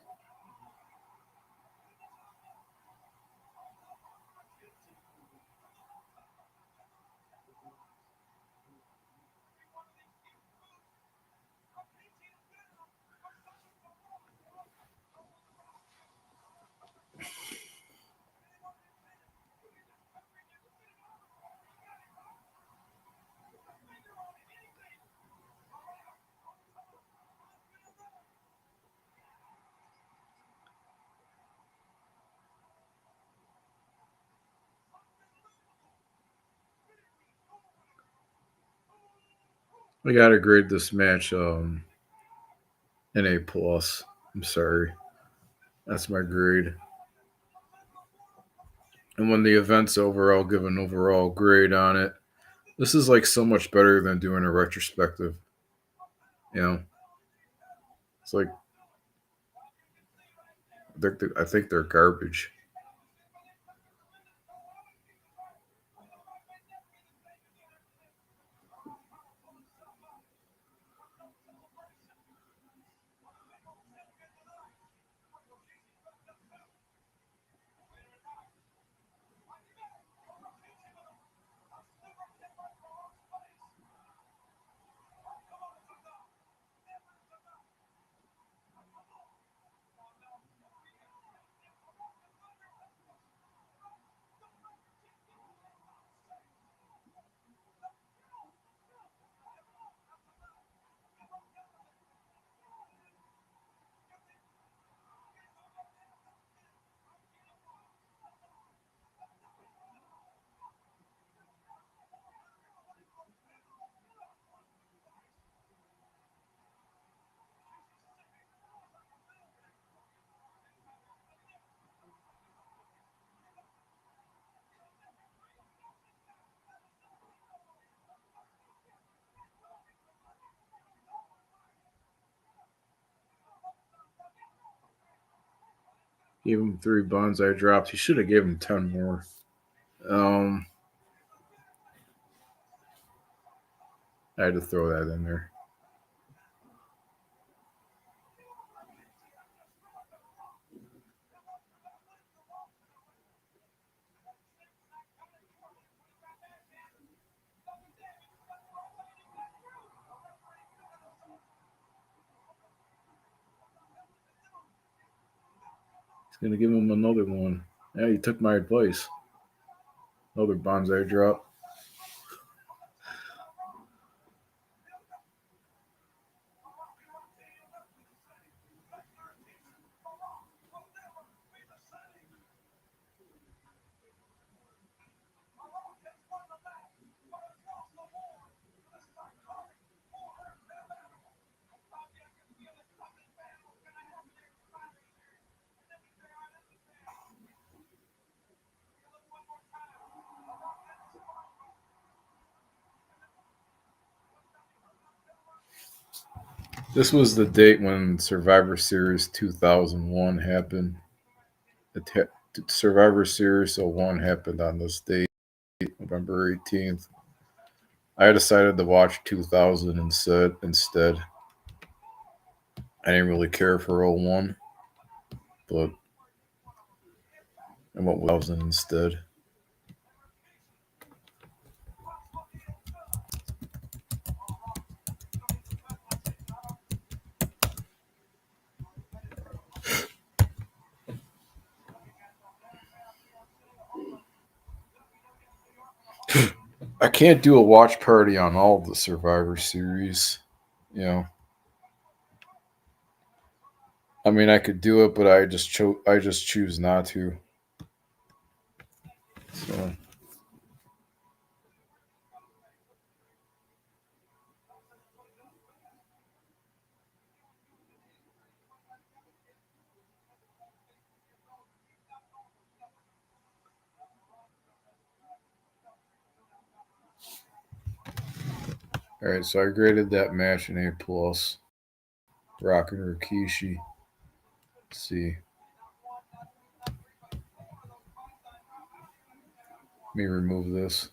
I gotta grade this match an A plus. I'm sorry. That's my grade. And when the event's over, I'll give an overall grade on it. This is like so much better than doing a retrospective. You know, it's like I think they're garbage. Gave him 3 buns. I dropped. He should have given him 10 more. Um, I had to throw that in there. He's gonna give him another one. Yeah, he took my advice. Another bonsai drop. This was the date when Survivor Series 2001 happened. Survivor Series 01 happened on this date, November 18th. I decided to watch 2000 instead. I didn't really care for 01, but I went with 2000 instead. I can't do a watch party on all of the Survivor Series. You know, I mean, I could do it, but I just choose not to. So, all right, so I graded that match an A plus. Rock and Rikishi. Let's see. Let me remove this.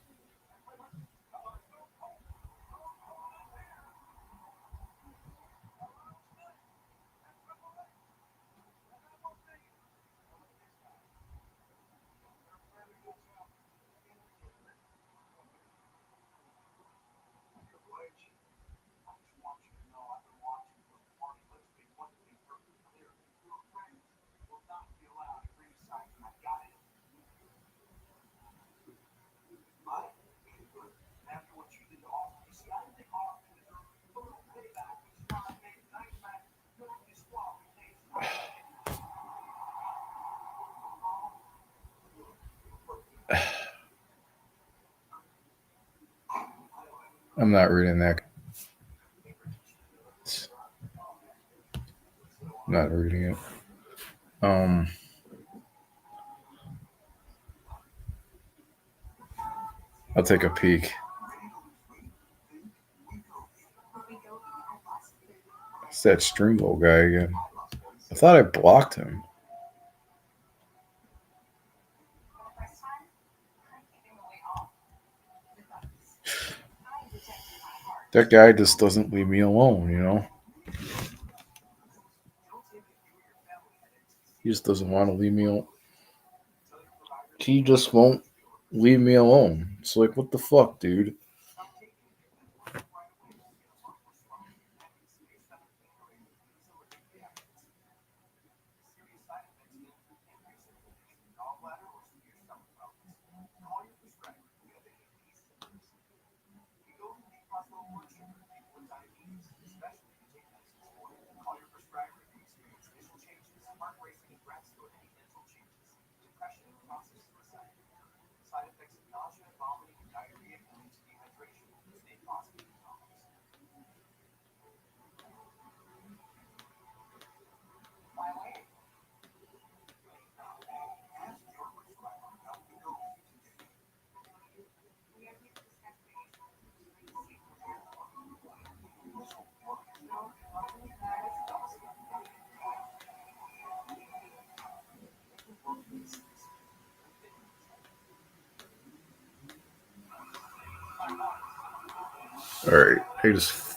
I'm not reading that. not reading it. I'll take a peek. It's that Stringo guy again. I thought I blocked him. That guy just doesn't leave me alone, you know? He just doesn't want to leave me alone. He just won't leave me alone. It's like, what the fuck, dude? All right. I just.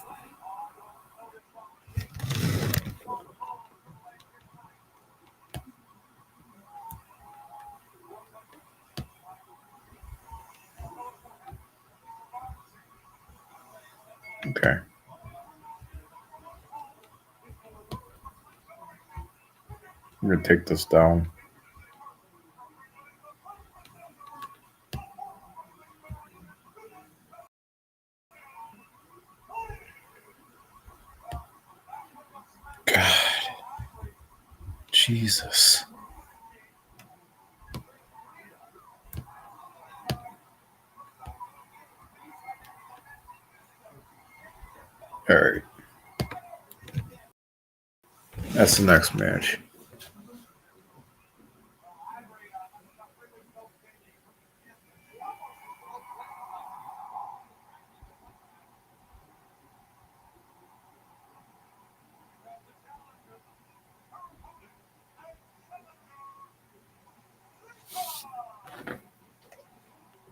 Okay. I'm going to take this down. God. Jesus. All right. That's the next match.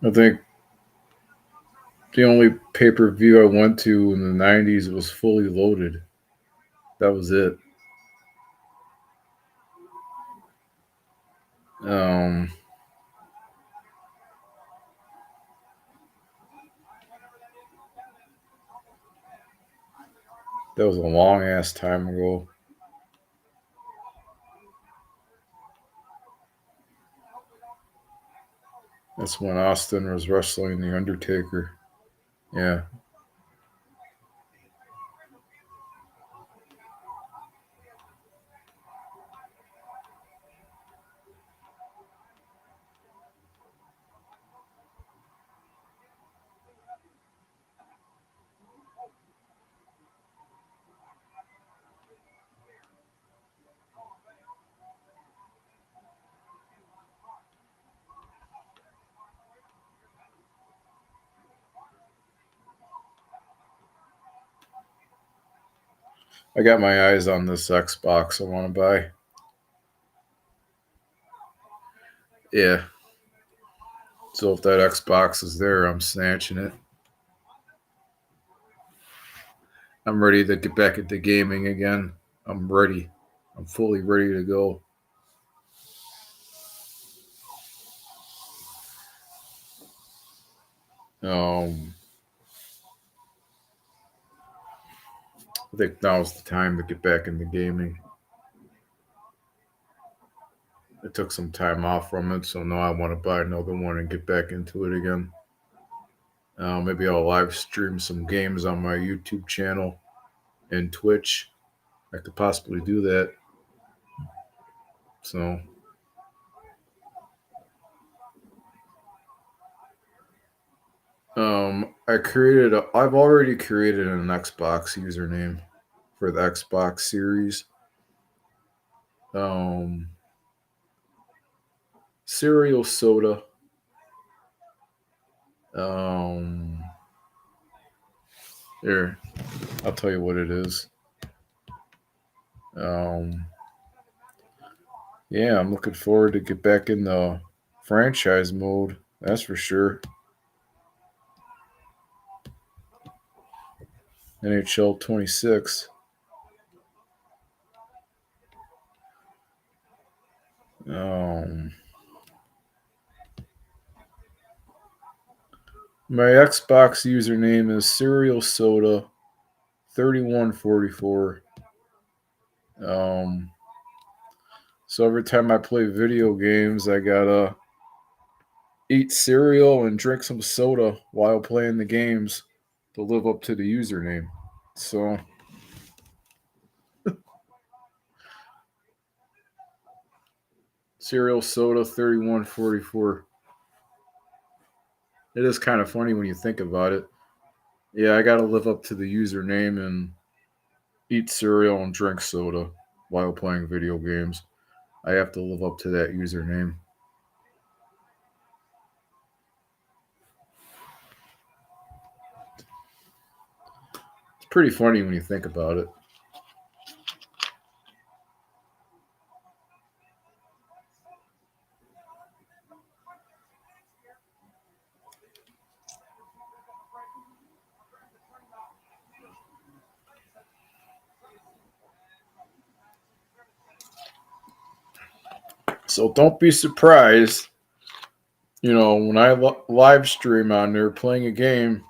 I think the only pay-per-view I went to in the 90s was Fully Loaded. That was it. That was a long ass time ago. That's when Austin was wrestling The Undertaker. Yeah. I got my eyes on this Xbox I want to buy. Yeah. So if that Xbox is there, I'm snatching it. I'm ready to get back into gaming again. I'm ready. I'm fully ready to go. I think now's the time to get back into gaming. I took some time off from it, so now I want to buy another one and get back into it again. Maybe I'll live stream some games on my YouTube channel and Twitch. I could possibly do that. So, I've already created an Xbox username for the Xbox Series. Um, cereal soda. Um, Here, I'll tell you what it is. Um, yeah, I'm looking forward to get back in the franchise mode. That's for sure. NHL 26. Um, my Xbox username is Cereal Soda 3144. Um, so every time I play video games, I gotta eat cereal and drink some soda while playing the games to live up to the username. So cereal soda 3144. It is kind of funny when you think about it. Yeah, I gotta live up to the username and eat cereal and drink soda while playing video games. I have to live up to that username. It's pretty funny when you think about it. So don't be surprised, when I live stream on there playing a game,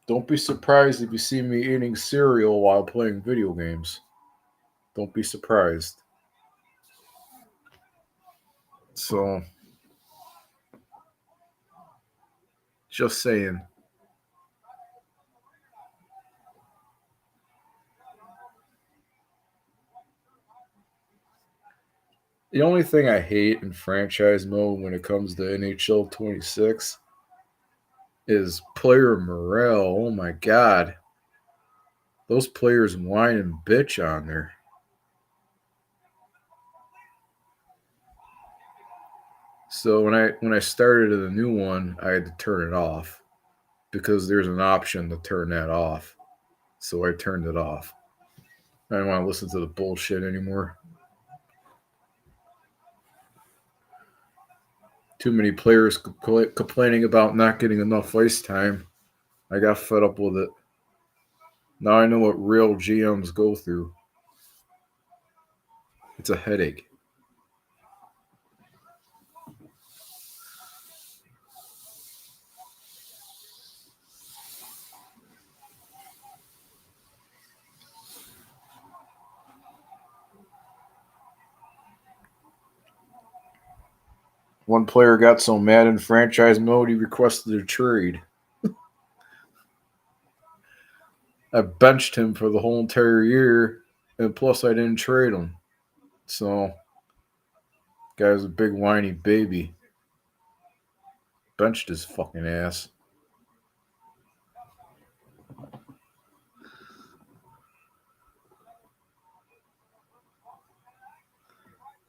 don't be surprised if you see me eating cereal while playing video games. Don't be surprised. So, just saying. The only thing I hate in franchise mode when it comes to NHL 26 is player morale. Oh my god. Those players whine and bitch on there. So when I started the new one, I had to turn it off because there's an option to turn that off. So I turned it off. I don't want to listen to the bullshit anymore. Too many players complaining about not getting enough ice time. I got fed up with it. Now I know what real GMs go through. It's a headache. One player got so mad in franchise mode he requested a trade. I benched him for the whole entire year, and plus I didn't trade him. So, guy's a big whiny baby. Benched his fucking ass.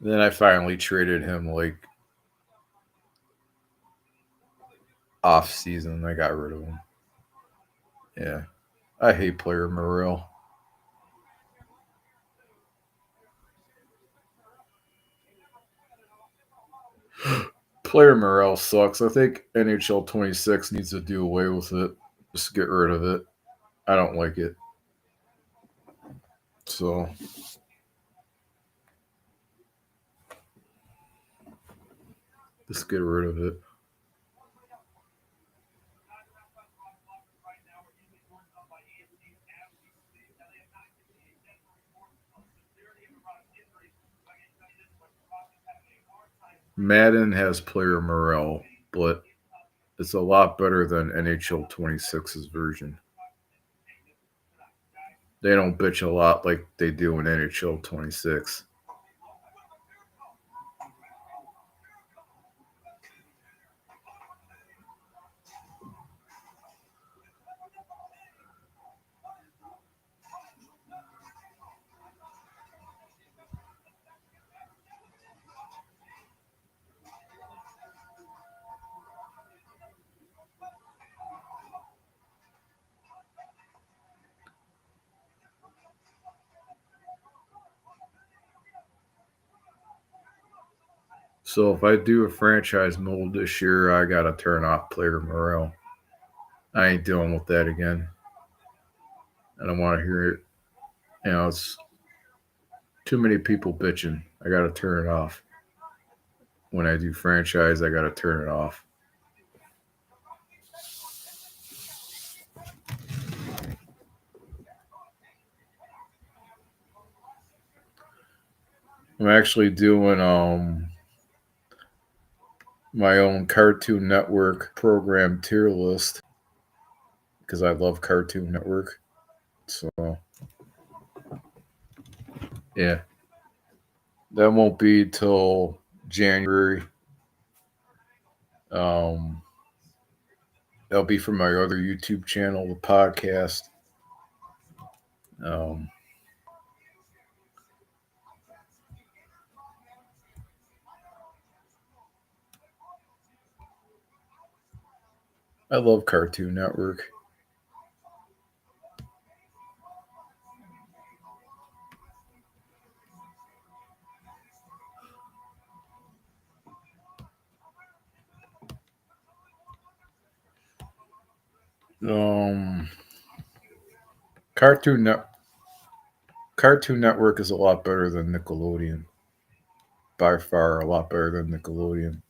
Then I finally traded him like off season. I got rid of him. Yeah. I hate player morale. Player morale sucks. I think NHL 26 needs to do away with it. Just get rid of it. I don't like it. So, just get rid of it. Madden has player morale, but it's a lot better than NHL 26's version. They don't bitch a lot like they do in NHL 26. So if I do a franchise mode this year, I gotta turn off player morale. I ain't dealing with that again. I don't want to hear it. It's too many people bitching. I gotta turn it off. When I do franchise, I gotta turn it off. I'm actually doing my own Cartoon Network program tier list because I love Cartoon Network. So yeah, that won't be till January. Um, that'll be for my other YouTube channel, the podcast. Um, I love Cartoon Network. Um, Cartoon Net Cartoon Network is a lot better than Nickelodeon. By far, a lot better than Nickelodeon.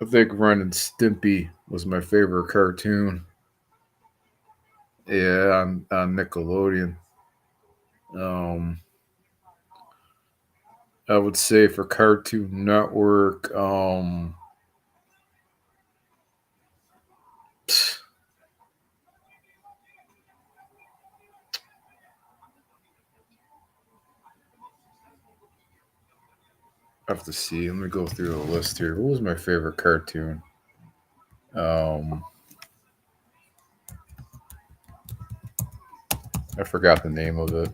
I think Ren and Stimpy was my favorite cartoon. Yeah, on Nickelodeon. Um, I would say for Cartoon Network, I have to see. Let me go through the list here. What was my favorite cartoon? I forgot the name of it.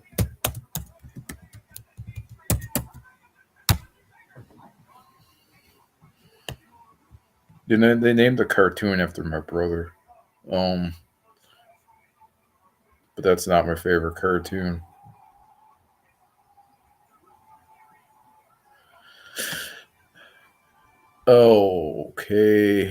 They named the cartoon after my brother. Um, but that's not my favorite cartoon. Oh, okay.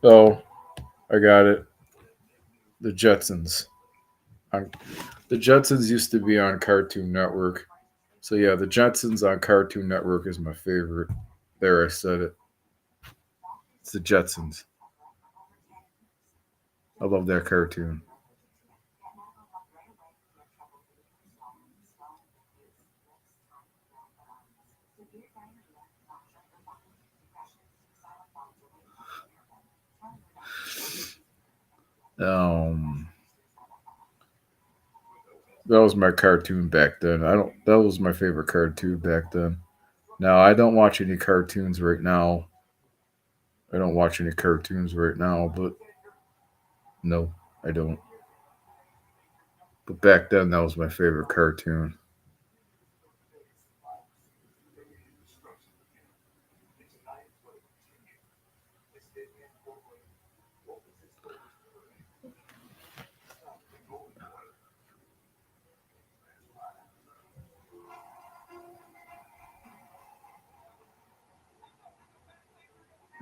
Oh, I got it. The Jetsons. The Jetsons used to be on Cartoon Network. So yeah, the Jetsons on Cartoon Network is my favorite. There, I said it. It's the Jetsons. I love that cartoon. Um, that was my cartoon back then. I don't. That was my favorite cartoon back then. Now I don't watch any cartoons right now. I don't watch any cartoons right now, but no, I don't. But back then, that was my favorite cartoon.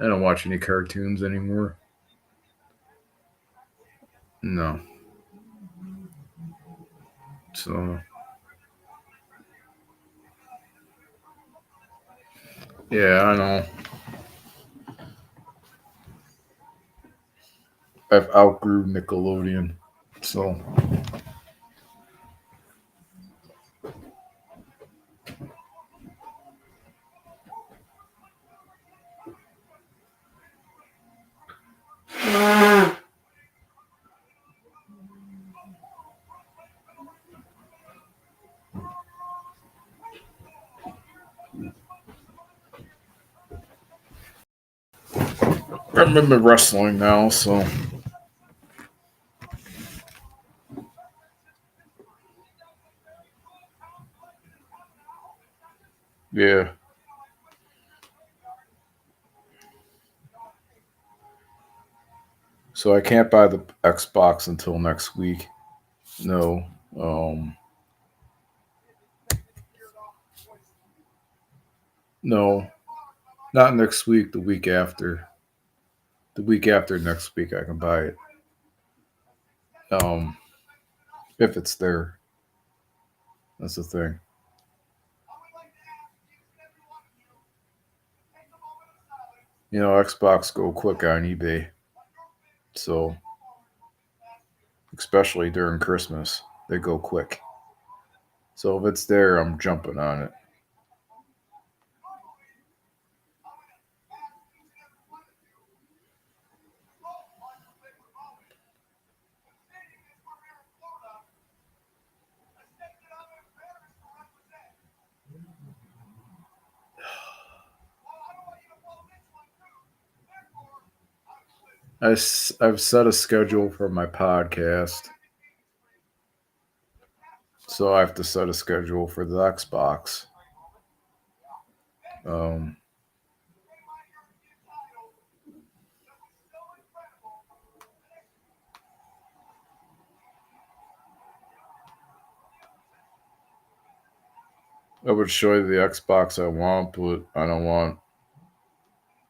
I don't watch any cartoons anymore. No. So yeah, I know. I've outgrew Nickelodeon. So I'm in the wrestling now, so yeah. So I can't buy the Xbox until next week. No. Um no. Not next week, the week after. The week after next week I can buy it. Um if it's there. That's the thing. You know, Xbox go quick on eBay. So especially during Christmas, they go quick. So if it's there, I'm jumping on it. I've set a schedule for my podcast, so I have to set a schedule for the Xbox. Um, I would show you the Xbox I want, but I don't want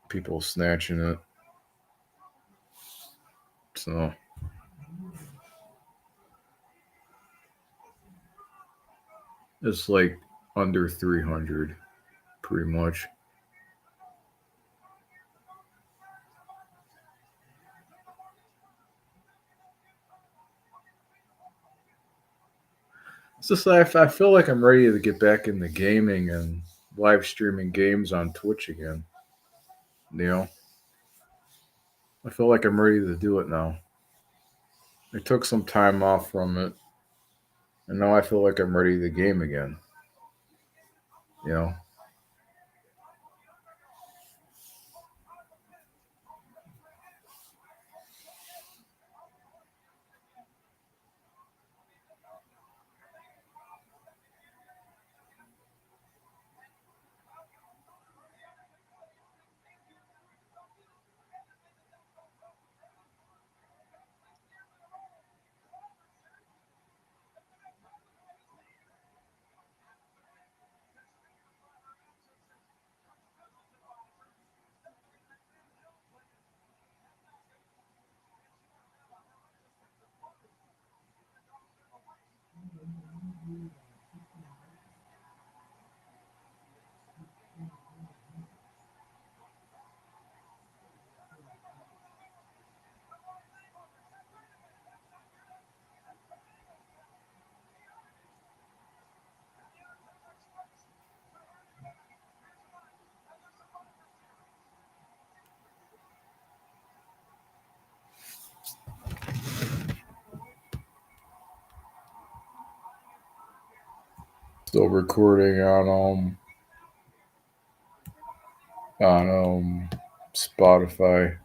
people snatching it. So it's like under 300, pretty much. It's just that I feel like I'm ready to get back into gaming and live streaming games on Twitch again. You know, I feel like I'm ready to do it now. I took some time off from it, and now I feel like I'm ready to game again. You know, still recording on Spotify.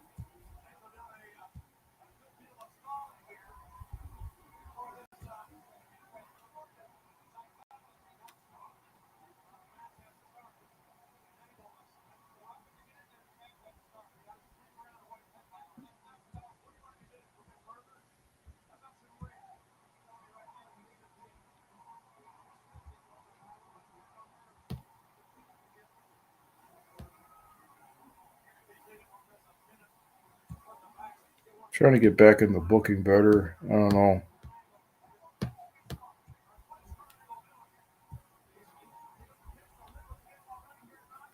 Trying to get back into booking better. I don't know.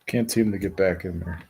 Can't seem to get back in there.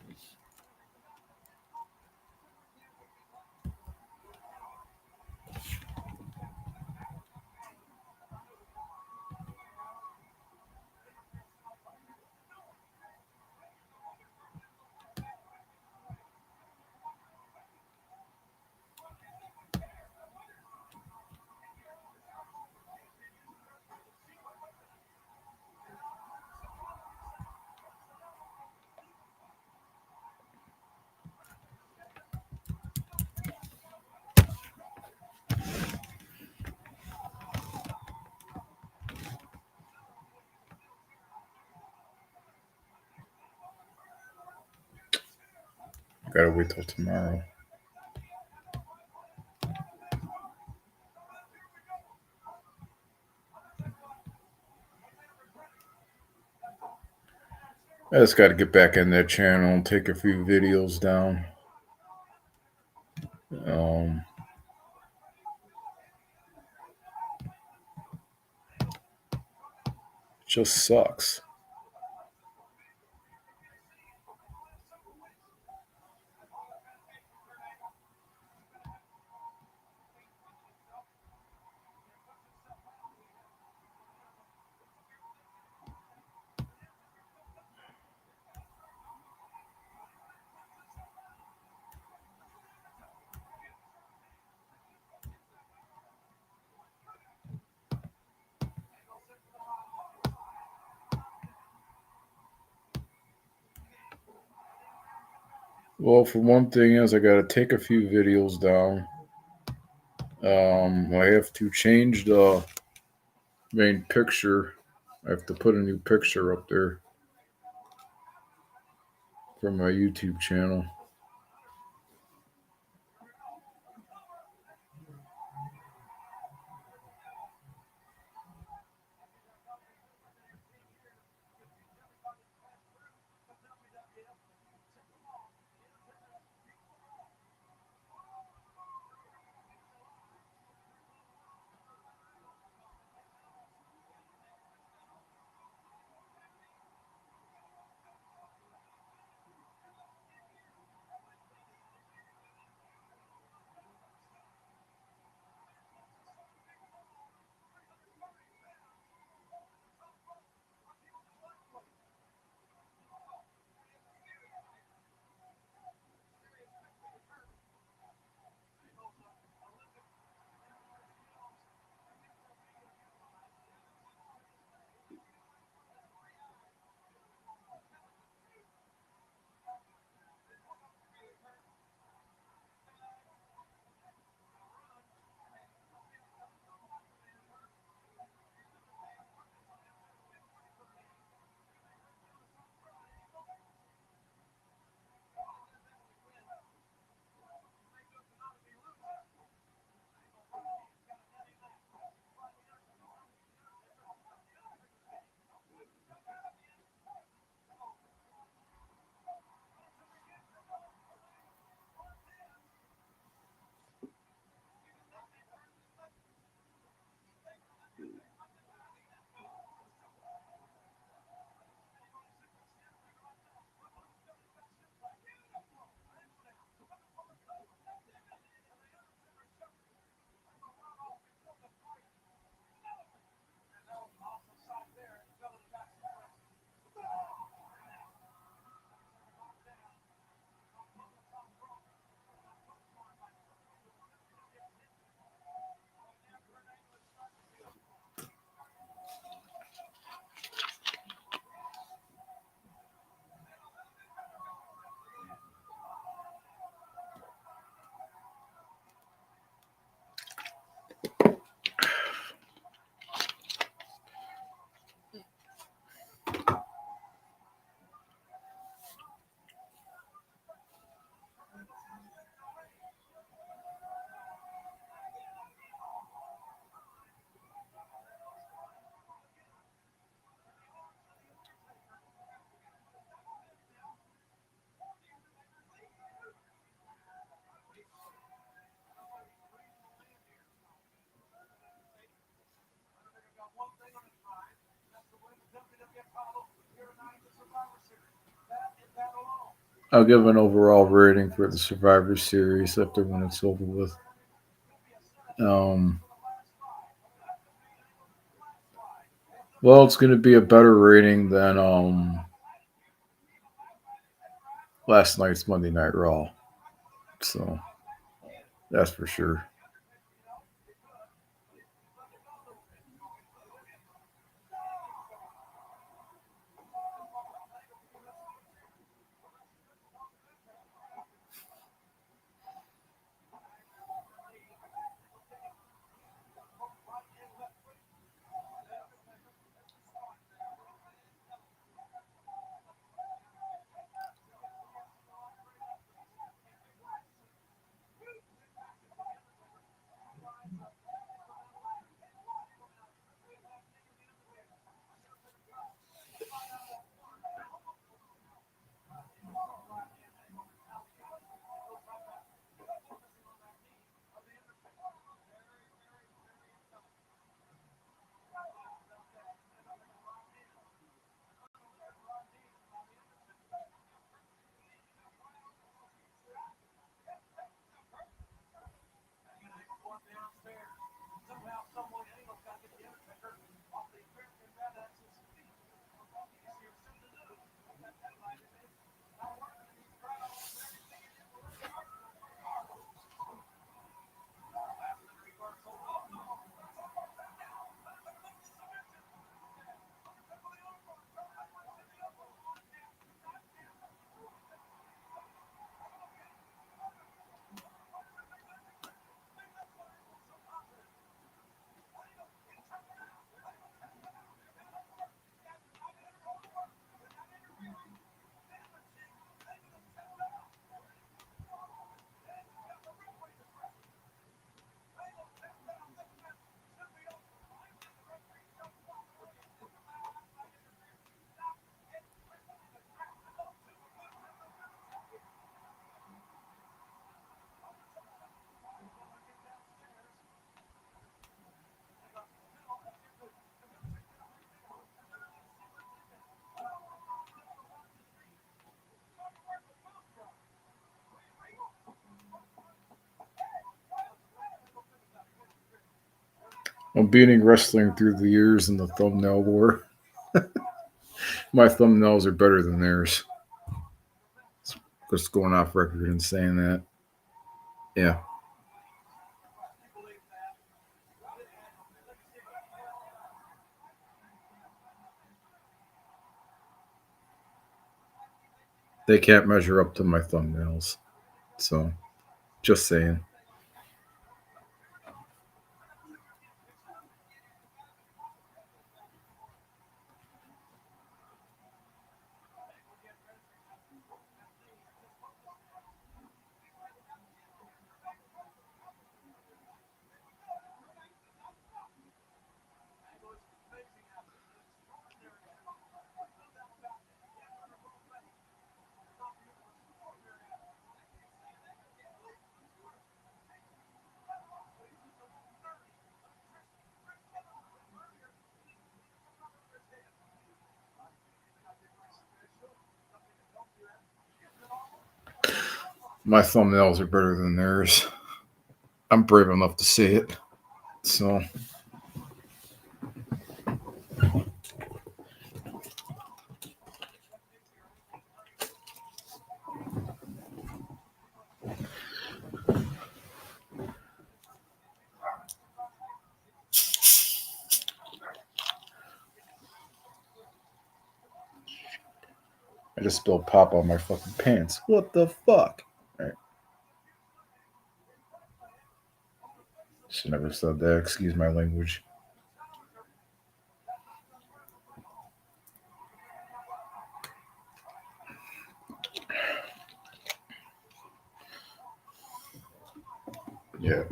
Gotta wait till tomorrow. I just got to get back in that channel and take a few videos down. Just sucks. Well, for one thing is I got to take a few videos down. I have to change the main picture. I have to put a new picture up there for my YouTube channel. I'll give an overall rating for the Survivor Series after when it's over with. Um, well, it's going to be a better rating than last night's Monday Night Raw. So that's for sure. I'm beating wrestling through the years in the thumbnail war. My thumbnails are better than theirs. Just going off record and saying that. Yeah. They can't measure up to my thumbnails. So, just saying. My thumbnails are better than theirs. I'm brave enough to say it. So, I just spilled pop on my fucking pants. What the fuck? All right. Should never said that. Excuse my language. Yeah.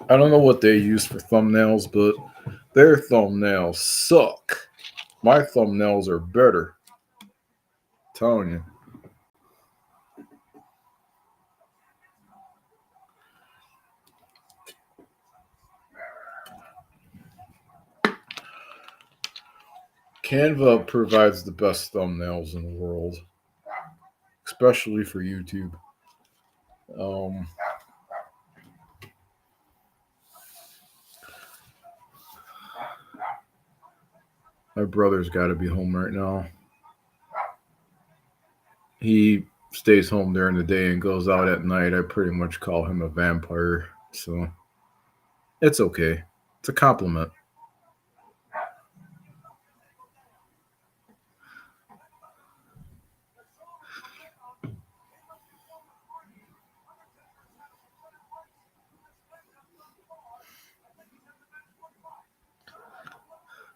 I don't know what they use for thumbnails, but their thumbnails suck. My thumbnails are better. I'm telling you. Canva provides the best thumbnails in the world, especially for YouTube. Um, my brother's got to be home right now. He stays home during the day and goes out at night. I pretty much call him a vampire, so it's okay. It's a compliment.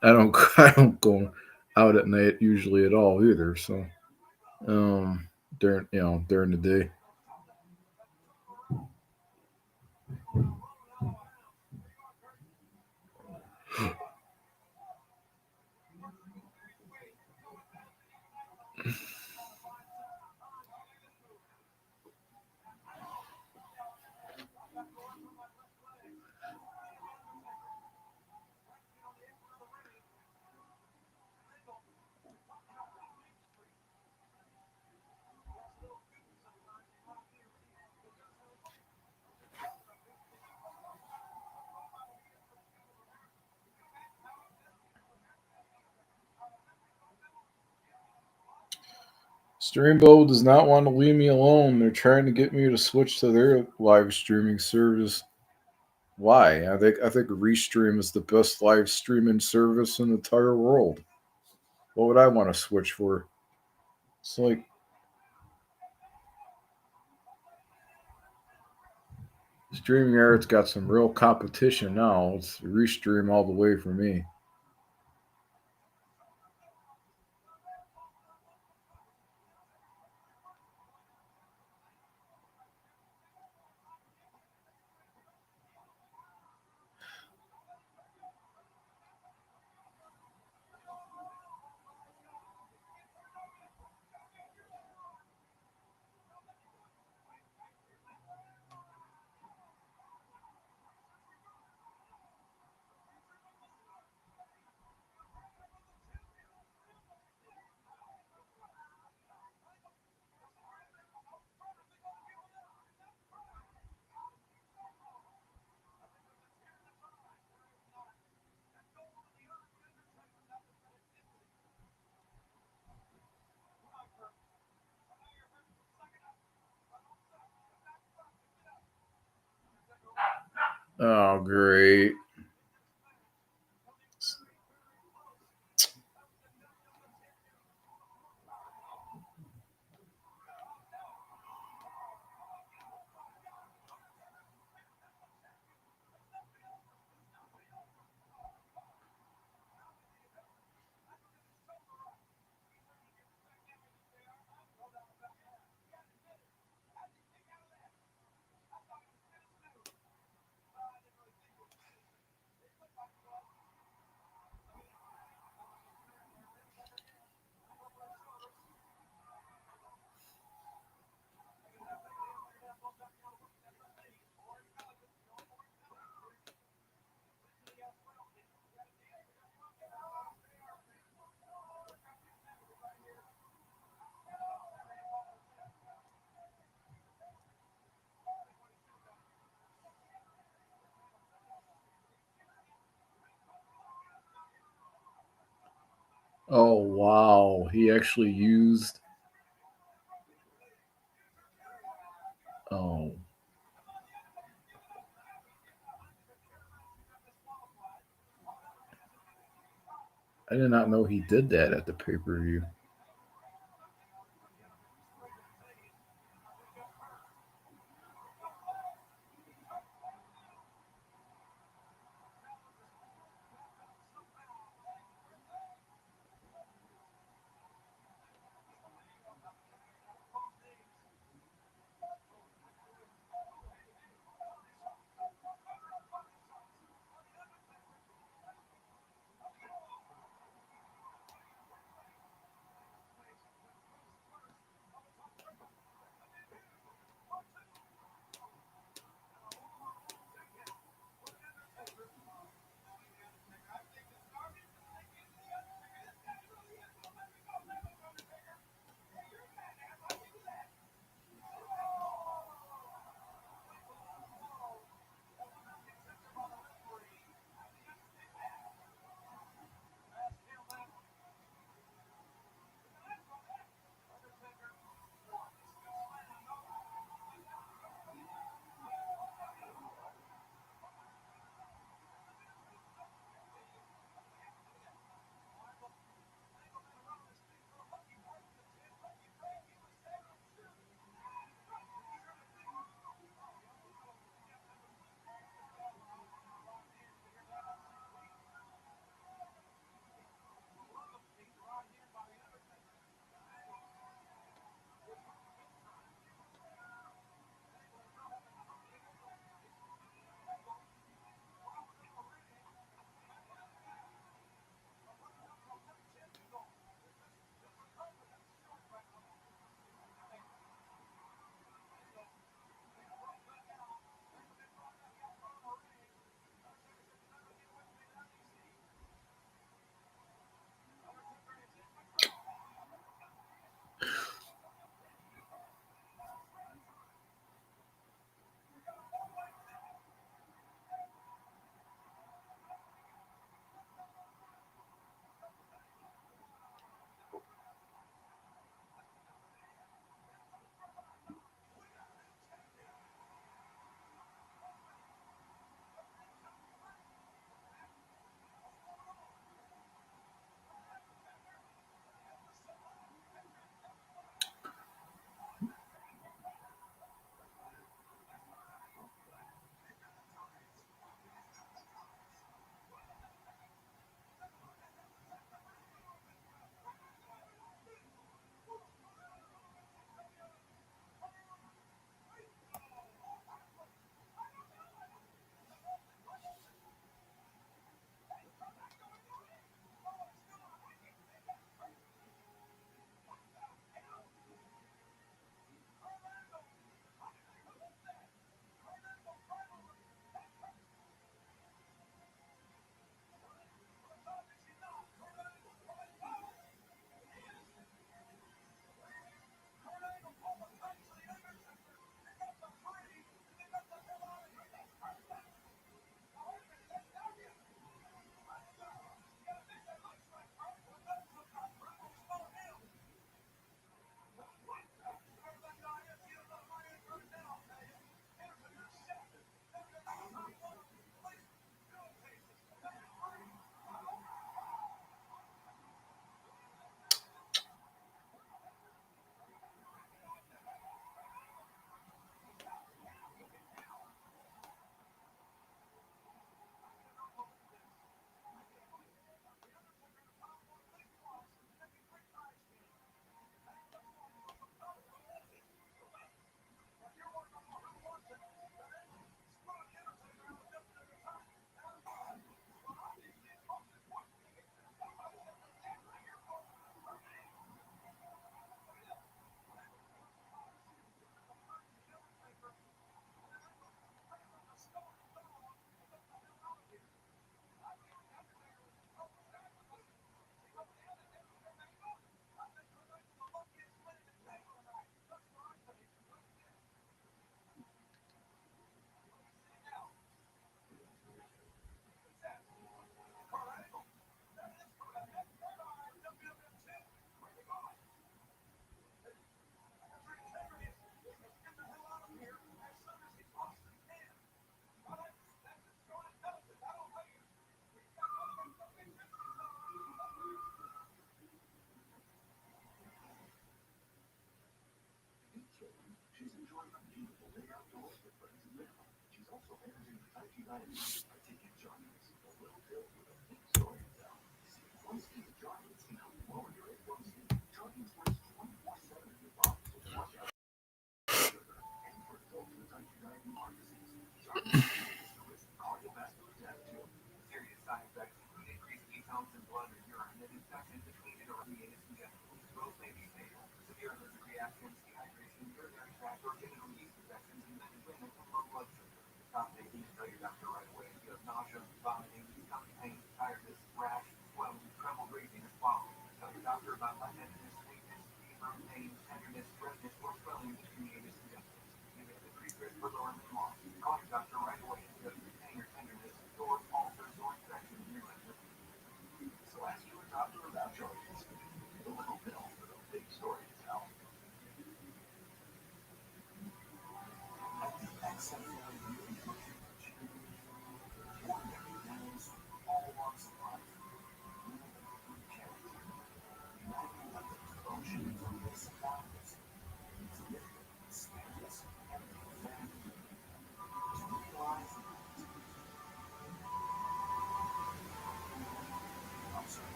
I don't I don't go out at night usually at all either. So um, during the day. Streambo does not want to leave me alone. They're trying to get me to switch to their live streaming service. Why? I think Restream is the best live streaming service in the entire world. What would I want to switch for? It's like StreamYard's got some real competition now. It's Restream all the way for me. Oh, great. Oh, wow. He actually used. Oh, I did not know he did that at the pay per view.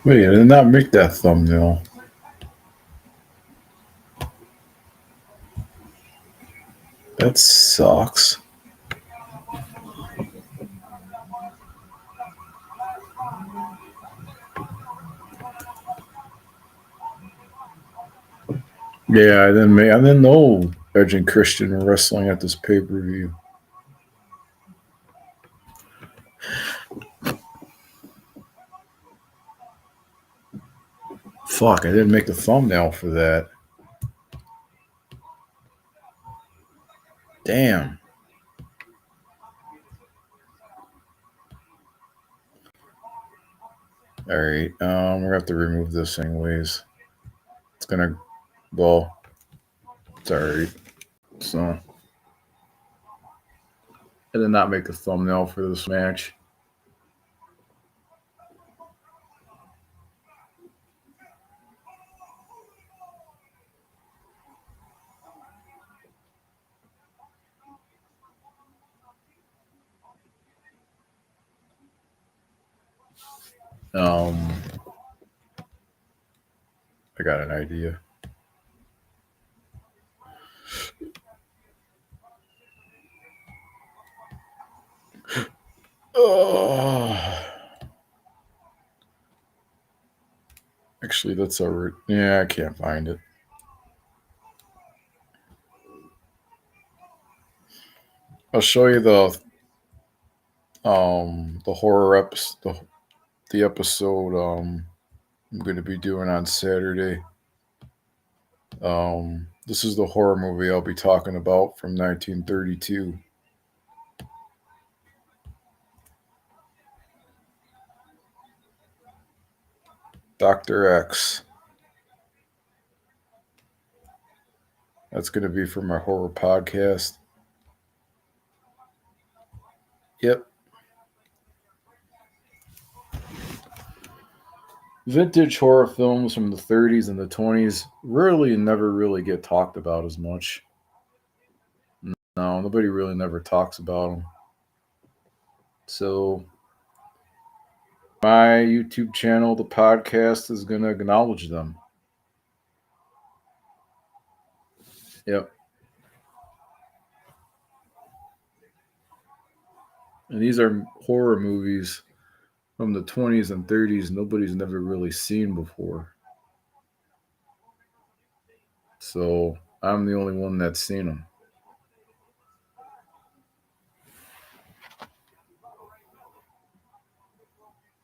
Wait, I did not make that thumbnail. That sucks. Yeah, I didn't know Edge and Christian were wrestling at this pay-per-view. Fuck, I didn't make the thumbnail for that. Damn. All right, we're gonna have to remove this anyways. It's gonna, well, it's all right. So, I did not make a thumbnail for this match. I got an idea. Oh. Actually, that's over. Yeah, I can't find it. I'll show you the horror episode, the episode I'm going to be doing on Saturday. This is the horror movie I'll be talking about from 1932. Dr. X. That's going to be for my horror podcast. Yep. Vintage horror films from the 30s and the 20s never really get talked about as much. No, nobody really never talks about them. So my YouTube channel, the podcast, is going to acknowledge them. Yep. And these are horror movies from the 20s and 30s nobody's never really seen before. So I'm the only one that's seen them.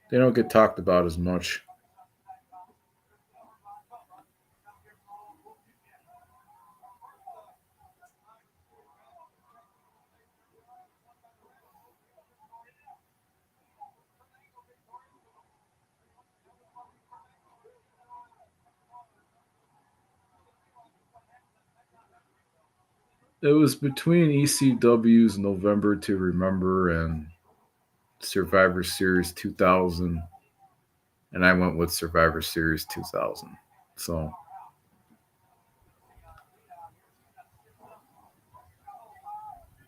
They don't get talked about as much. It was between ECW's November to Remember and Survivor Series 2000, and I went with Survivor Series 2000. So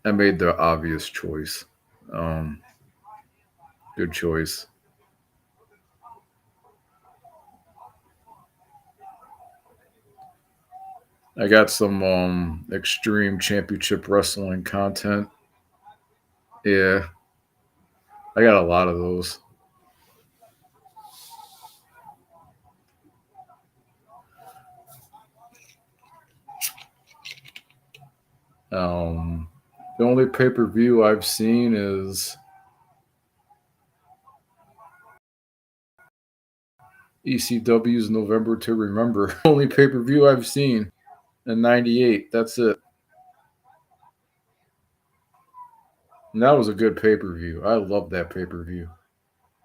I made the obvious choice. Um, Good choice. I got some Extreme Championship Wrestling content. Yeah, I got a lot of those. Um, the only pay per view I've seen is ECW's November to Remember. Only pay per view I've seen in '98. That's it. And that was a good pay per view. I love that pay per view.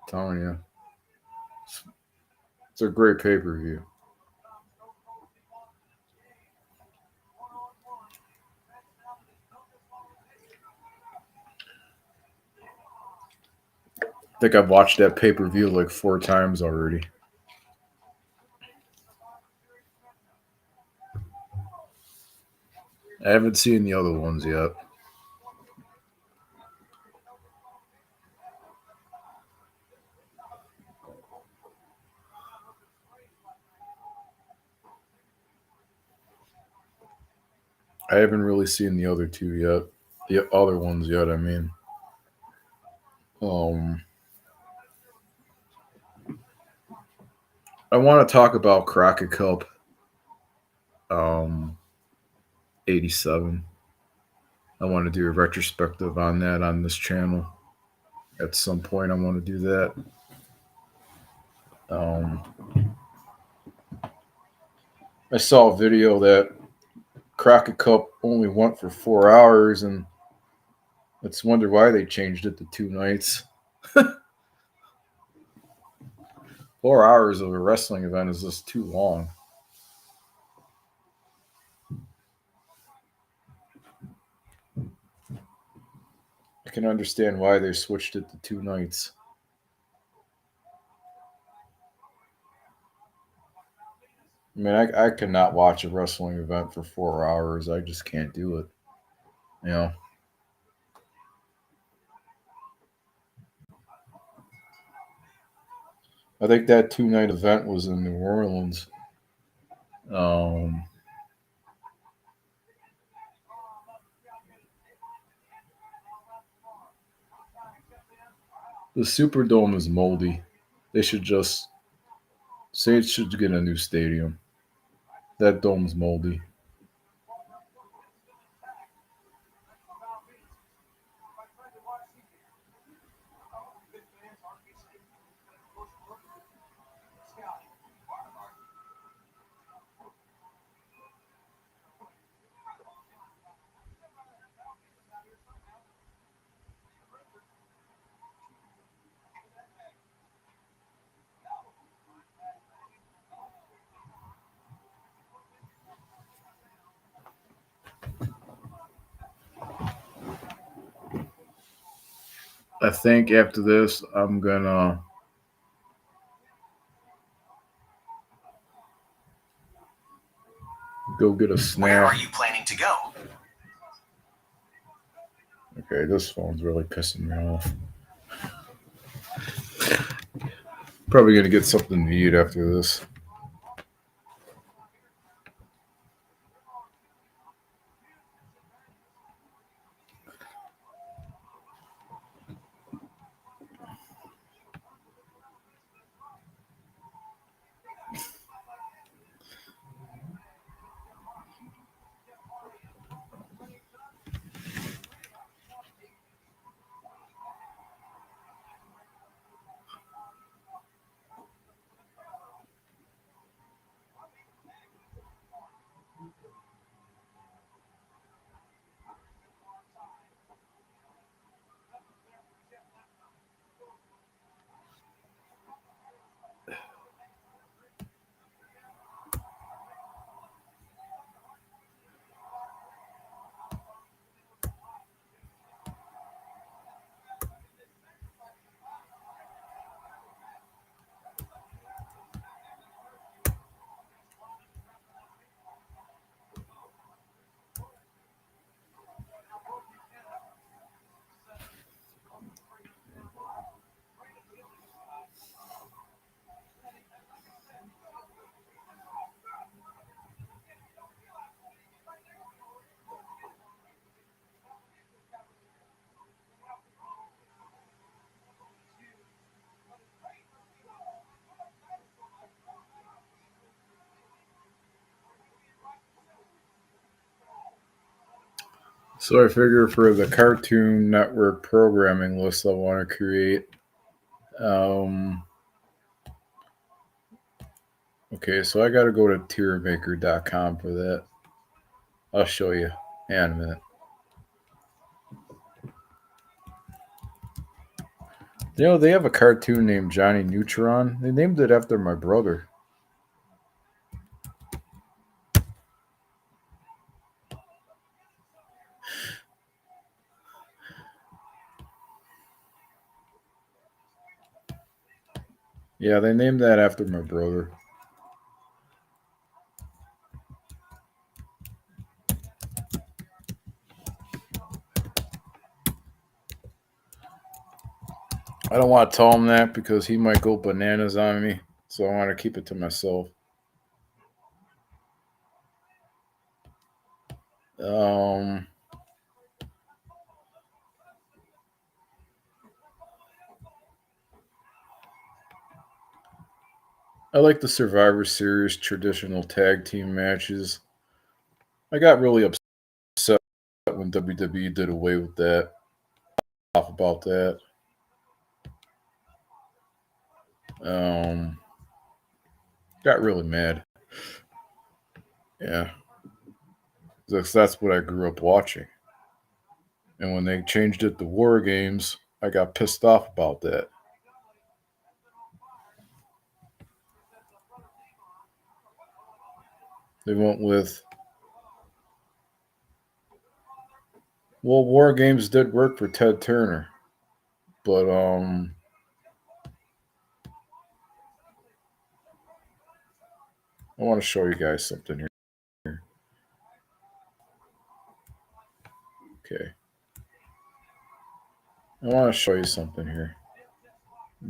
Telling you, it's a great pay per view. I think I've watched that pay per view like 4 times already. I haven't seen the other ones yet. I haven't really seen the other two yet. The other ones yet, I mean. Um, I want to talk about Crockett Cup um, 87. I want to do a retrospective on that on this channel. At some point, I want to do that. Um, I saw a video that Crockett Cup only went for 4 hours, and let's wonder why they changed it to 2 nights. 4 hours of a wrestling event is just too long. I can understand why they switched it to 2 nights. I mean, I cannot watch a wrestling event for 4 hours. I just can't do it. You know, I think that 2 night event was in New Orleans. Um, the Superdome is moldy. They should just say it should get a new stadium. That dome's moldy. I think after this, I'm gonna go get a snack. Where are you planning to go? Okay, this phone's really pissing me off. Probably gonna get something to eat after this. So I figure for the Cartoon Network programming list I want to create, okay, so I got to go to tiermaker.com for that. I'll show you. Hang on a minute. You know, they have a cartoon named Johnny Neutron. They named it after my brother. Yeah, they named that after my brother. I don't want to tell him that because he might go bananas on me. So I want to keep it to myself. Um, I like the Survivor Series traditional tag team matches. I got really upset when WWE did away with that. Off about that. Um, got really mad. Yeah, that's what I grew up watching. And when they changed it to War Games, I got pissed off about that. They went with, well, War Games did work for Ted Turner, but I want to show you guys something here. Okay. I want to show you something here.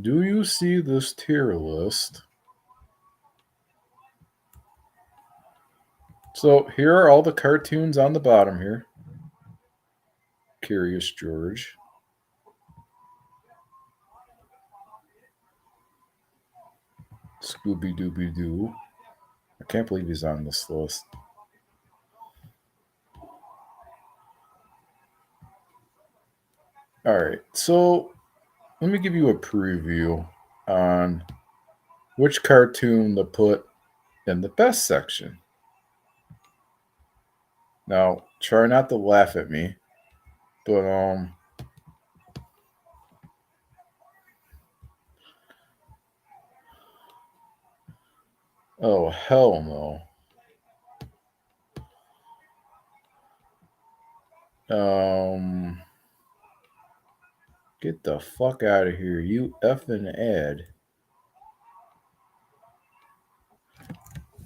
Do you see this tier list? So here are all the cartoons on the bottom here. Curious George. Scooby Dooby Doo. I can't believe he's on this list. All right, so let me give you a preview on which cartoon to put in the best section. Now, try not to laugh at me, but oh hell no. Get the fuck out of here, you effing ad.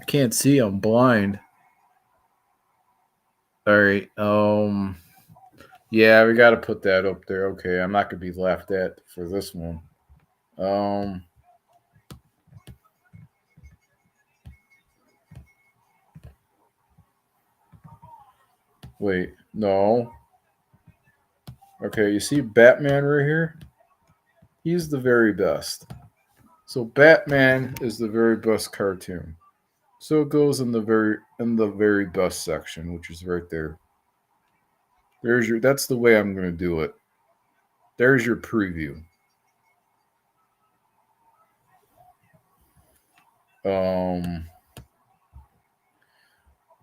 I can't see, I'm blind. All right, yeah, we got to put that up there. Okay, I'm not gonna be laughed at for this one. Wait, no. Okay, you see Batman right here? He's the very best. So Batman is the very best cartoon. So it goes in the very best section, which is right there. That's the way I'm going to do it. There's your preview. I'm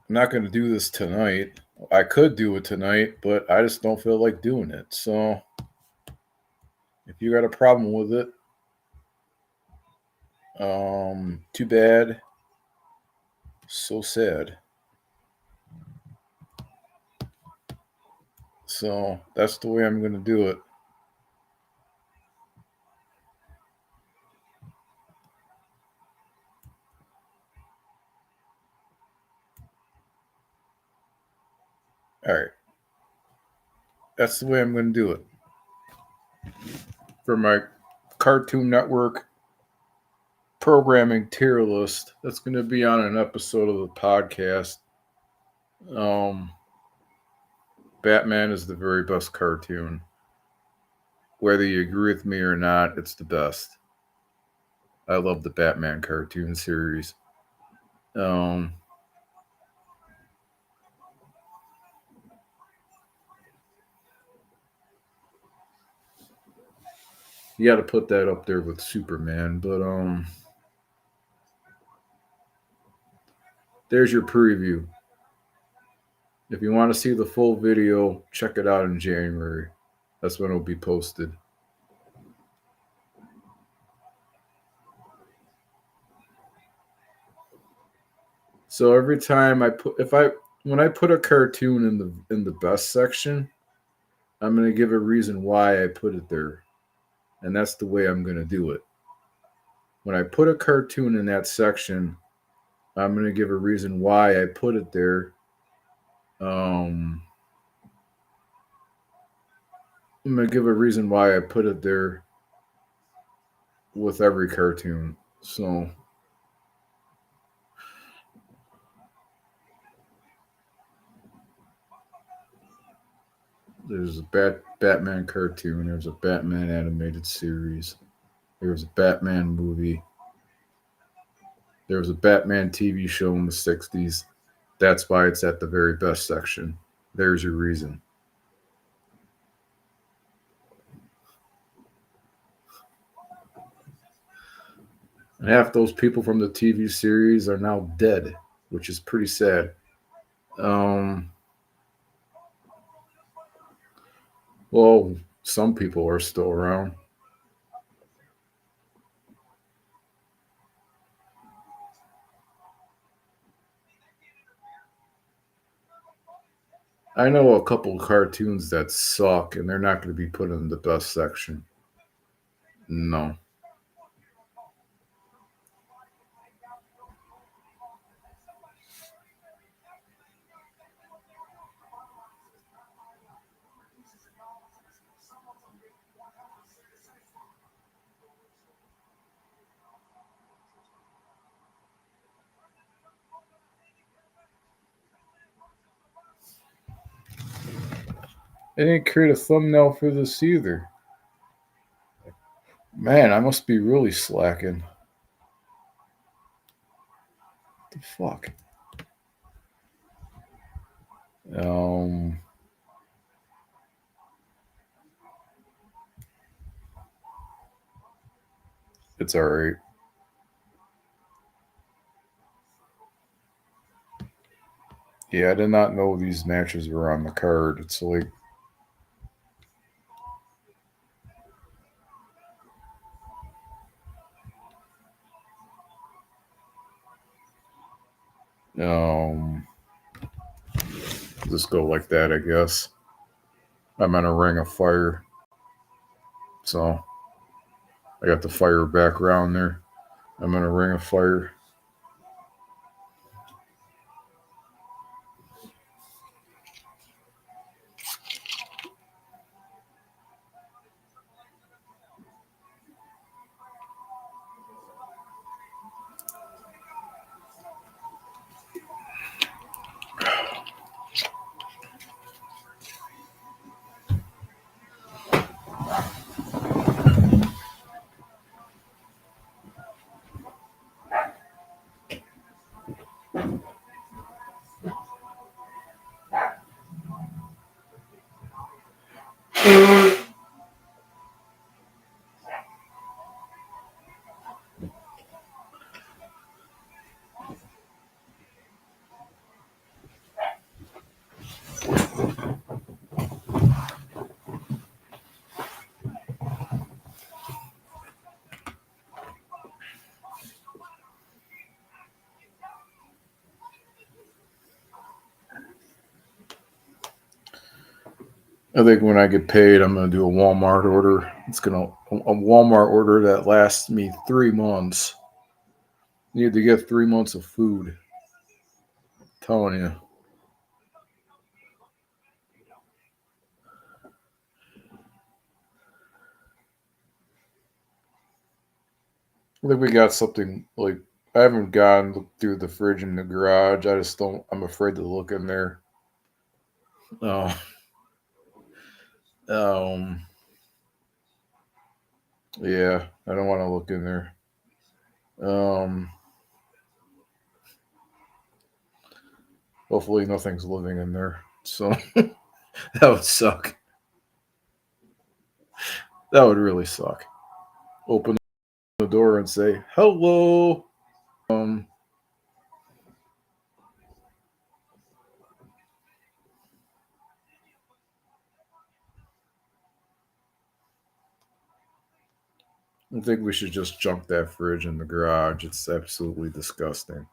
not going to do this tonight. I could do it tonight, but I just don't feel like doing it. So if you got a problem with it, too bad. So sad. So that's the way I'm going to do it. All right. That's the way I'm going to do it. For my Cartoon Network programming tier list, that's going to be on an episode of the podcast. Batman is the very best cartoon. Whether you agree with me or not, it's the best. I love the Batman cartoon series. You got to put that up there with Superman. But there's your preview. If you want to see the full video, check it out in January. That's when it'll be posted. So every time when I put a cartoon in the best section, I'm going to give a reason why I put it there. And that's the way I'm going to do it. When I put a cartoon in that section, I'm going to give a reason why I put it there. I'm going to give a reason why I put it there with every cartoon. So there's a Batman cartoon, there's a Batman animated series, there's a Batman movie, there was a Batman TV show in the 60s. That's why it's at the very best section. There's your reason. And half those people from the TV series are now dead, which is pretty sad. Well, some people are still around. I know a couple cartoons that suck, and they're not going to be put in the best section. No. They didn't create a thumbnail for this either. Man, I must be really slacking. What the fuck? It's alright. Yeah, I did not know these matches were on the card. It's like just go like that, I guess. I'm in a ring of fire. So I got the fire background there. I'm in a ring of fire. I think when I get paid, I'm gonna do a Walmart order. It's gonna a Walmart order that lasts me 3 months. Need to get 3 months of food. I'm telling you. I think we got something like I haven't gone through the fridge in the garage. I just don't. I'm afraid to look in there. Oh, um, yeah, I don't want to look in there. Um, hopefully nothing's living in there. So that would suck. That would really suck. open the door and say, hello. I think we should just junk that fridge in the garage. It's absolutely disgusting.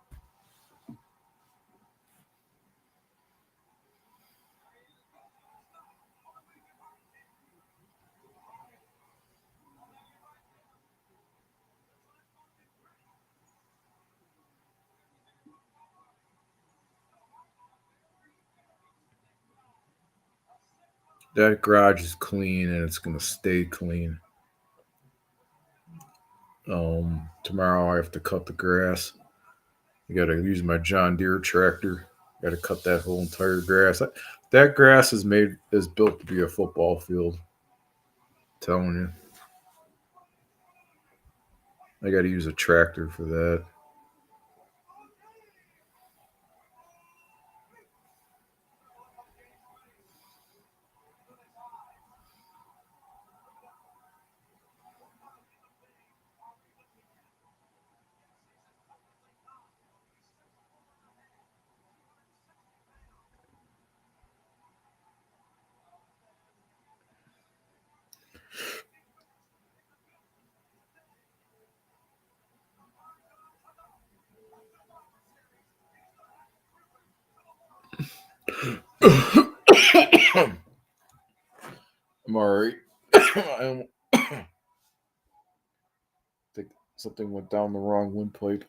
That garage is clean and it's gonna stay clean. Tomorrow I have to cut the grass. I gotta use my John Deere tractor. Gotta cut that whole entire grass. That grass is built to be a football field. I'm telling you. I gotta use a tractor for that. I'm alright. I think something went down the wrong windpipe.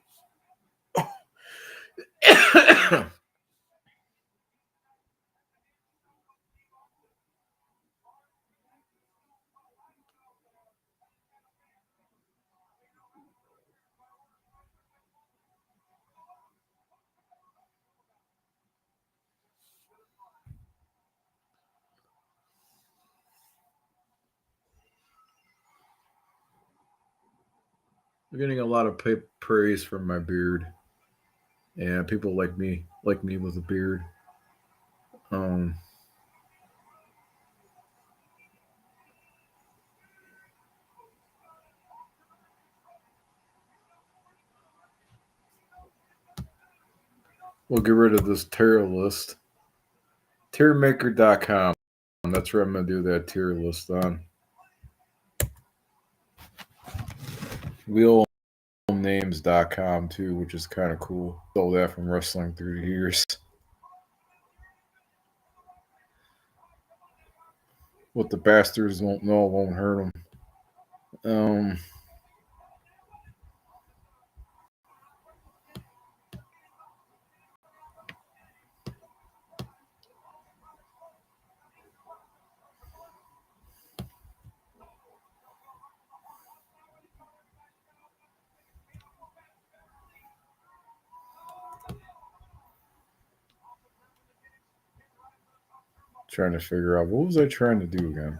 I'm getting a lot of praise from my beard. Yeah, people like me with a beard. Um, we'll get rid of this tier list. Tiermaker.com. That's where I'm gonna do that tier list on. Wheelnames.com too, which is kind of cool. Stole that from wrestling through the years. What the bastards won't know won't hurt them. Trying to figure out what was I trying to do again.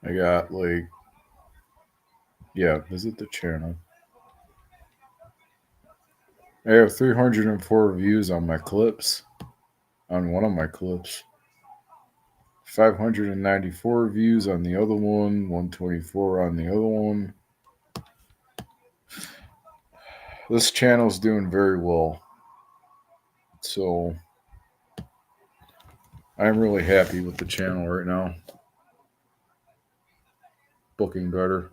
I got visit the channel. I have 304 views on my clips, on one of my clips. 594 views on the other one, 124 on the other one. This channel's doing very well. So I'm really happy with the channel right now. Booking better.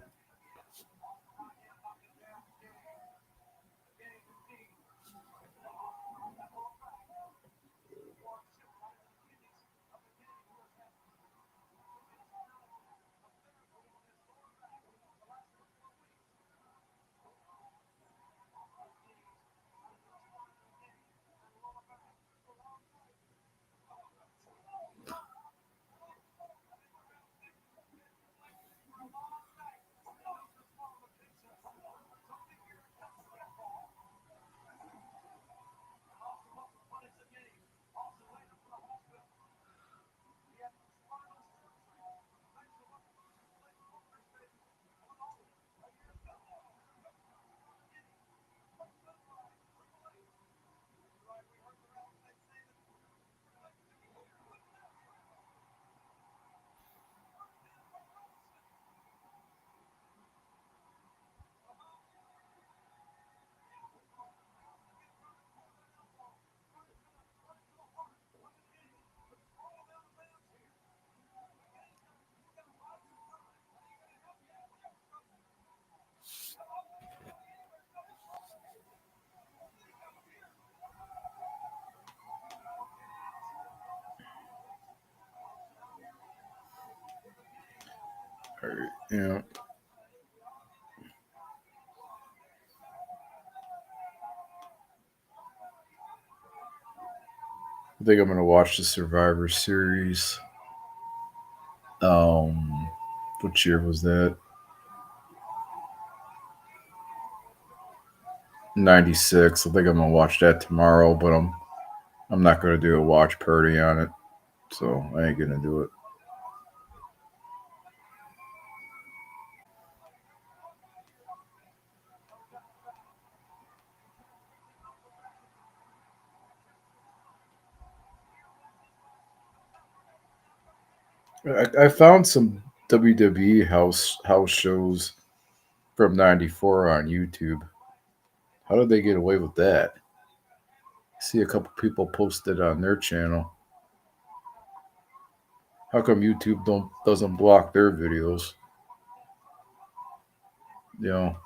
Yeah. I think I'm gonna watch the Survivor Series. Um, what year was that? 96. I think I'm gonna watch that tomorrow, but I'm not gonna do a watch party on it, so I ain't gonna do it. I found some WWE house shows from '94 on YouTube. How did they get away with that? See a couple people posted on their channel. How come YouTube doesn't block their videos? You know,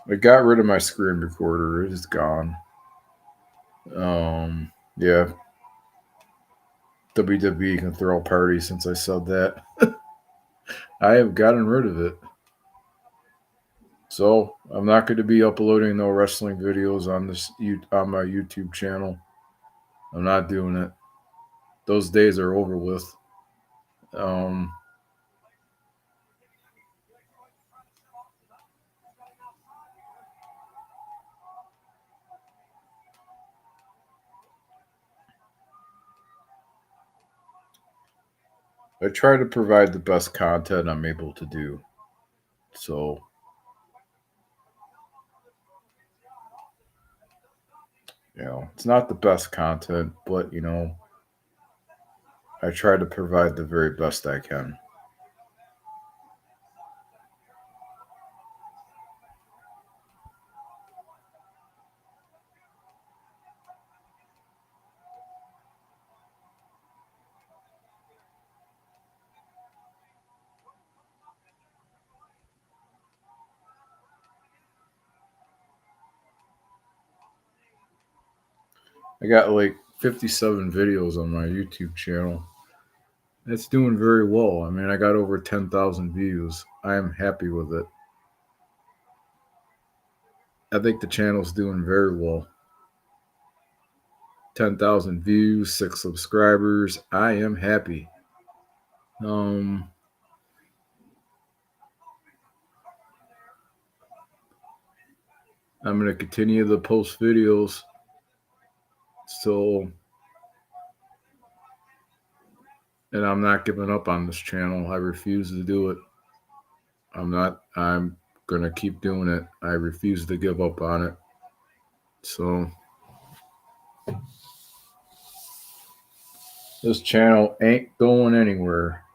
I got rid of my screen recorder. It is gone. Yeah, WWE can throw a party since I said that. I have gotten rid of it. So I'm not going to be uploading no wrestling videos on on my YouTube channel. I'm not doing it. Those days are over with. Um, I try to provide the best content I'm able to do. So, it's not the best content, but I try to provide the very best I can. I got like 57 videos on my YouTube channel. It's doing very well. I mean, I got over 10,000 views. I am happy with it. I think the channel's doing very well. 10,000 views, 6 subscribers. I am happy. Um, I'm going to continue to post videos. So, and I'm not giving up on this channel. I refuse to do it. I'm going to keep doing it. I refuse to give up on it. So, this channel ain't going anywhere.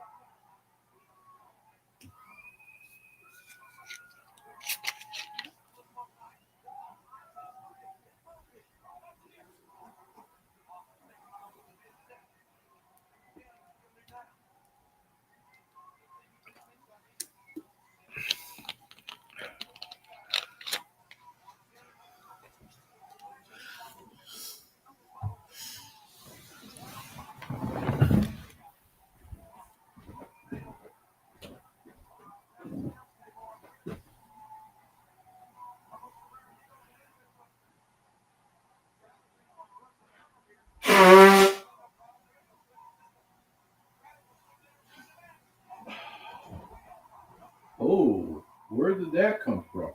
Oh, where did that come from?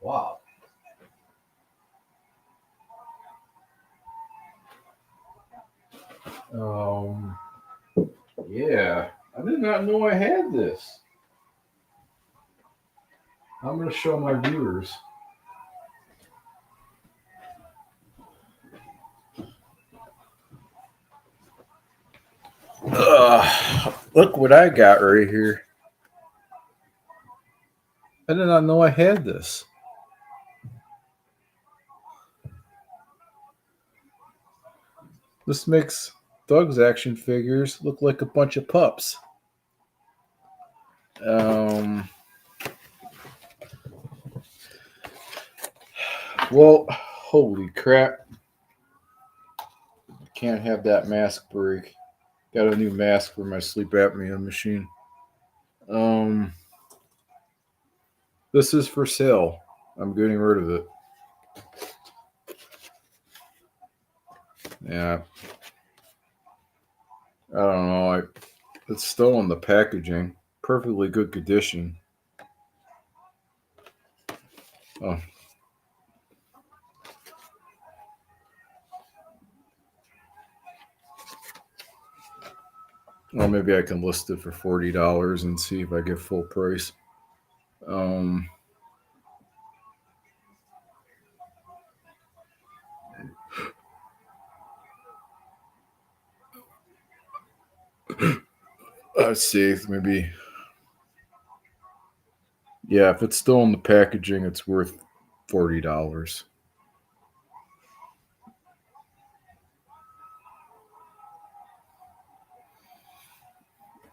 Wow. Um, yeah, I did not know I had this. I'm going to show my viewers. Look what I got right here. I did not know I had this. This makes Doug's action figures look like a bunch of pups. Um, Well, holy crap. Can't have that mask break. Got a new mask for my sleep apnea machine. Um, this is for sale. I'm getting rid of it. Yeah, I don't know. It's still in the packaging. Perfectly good condition. Oh, well, maybe I can list it for $40 and see if I get full price. Um, let's see. Maybe. Yeah, if it's still in the packaging, it's worth $40.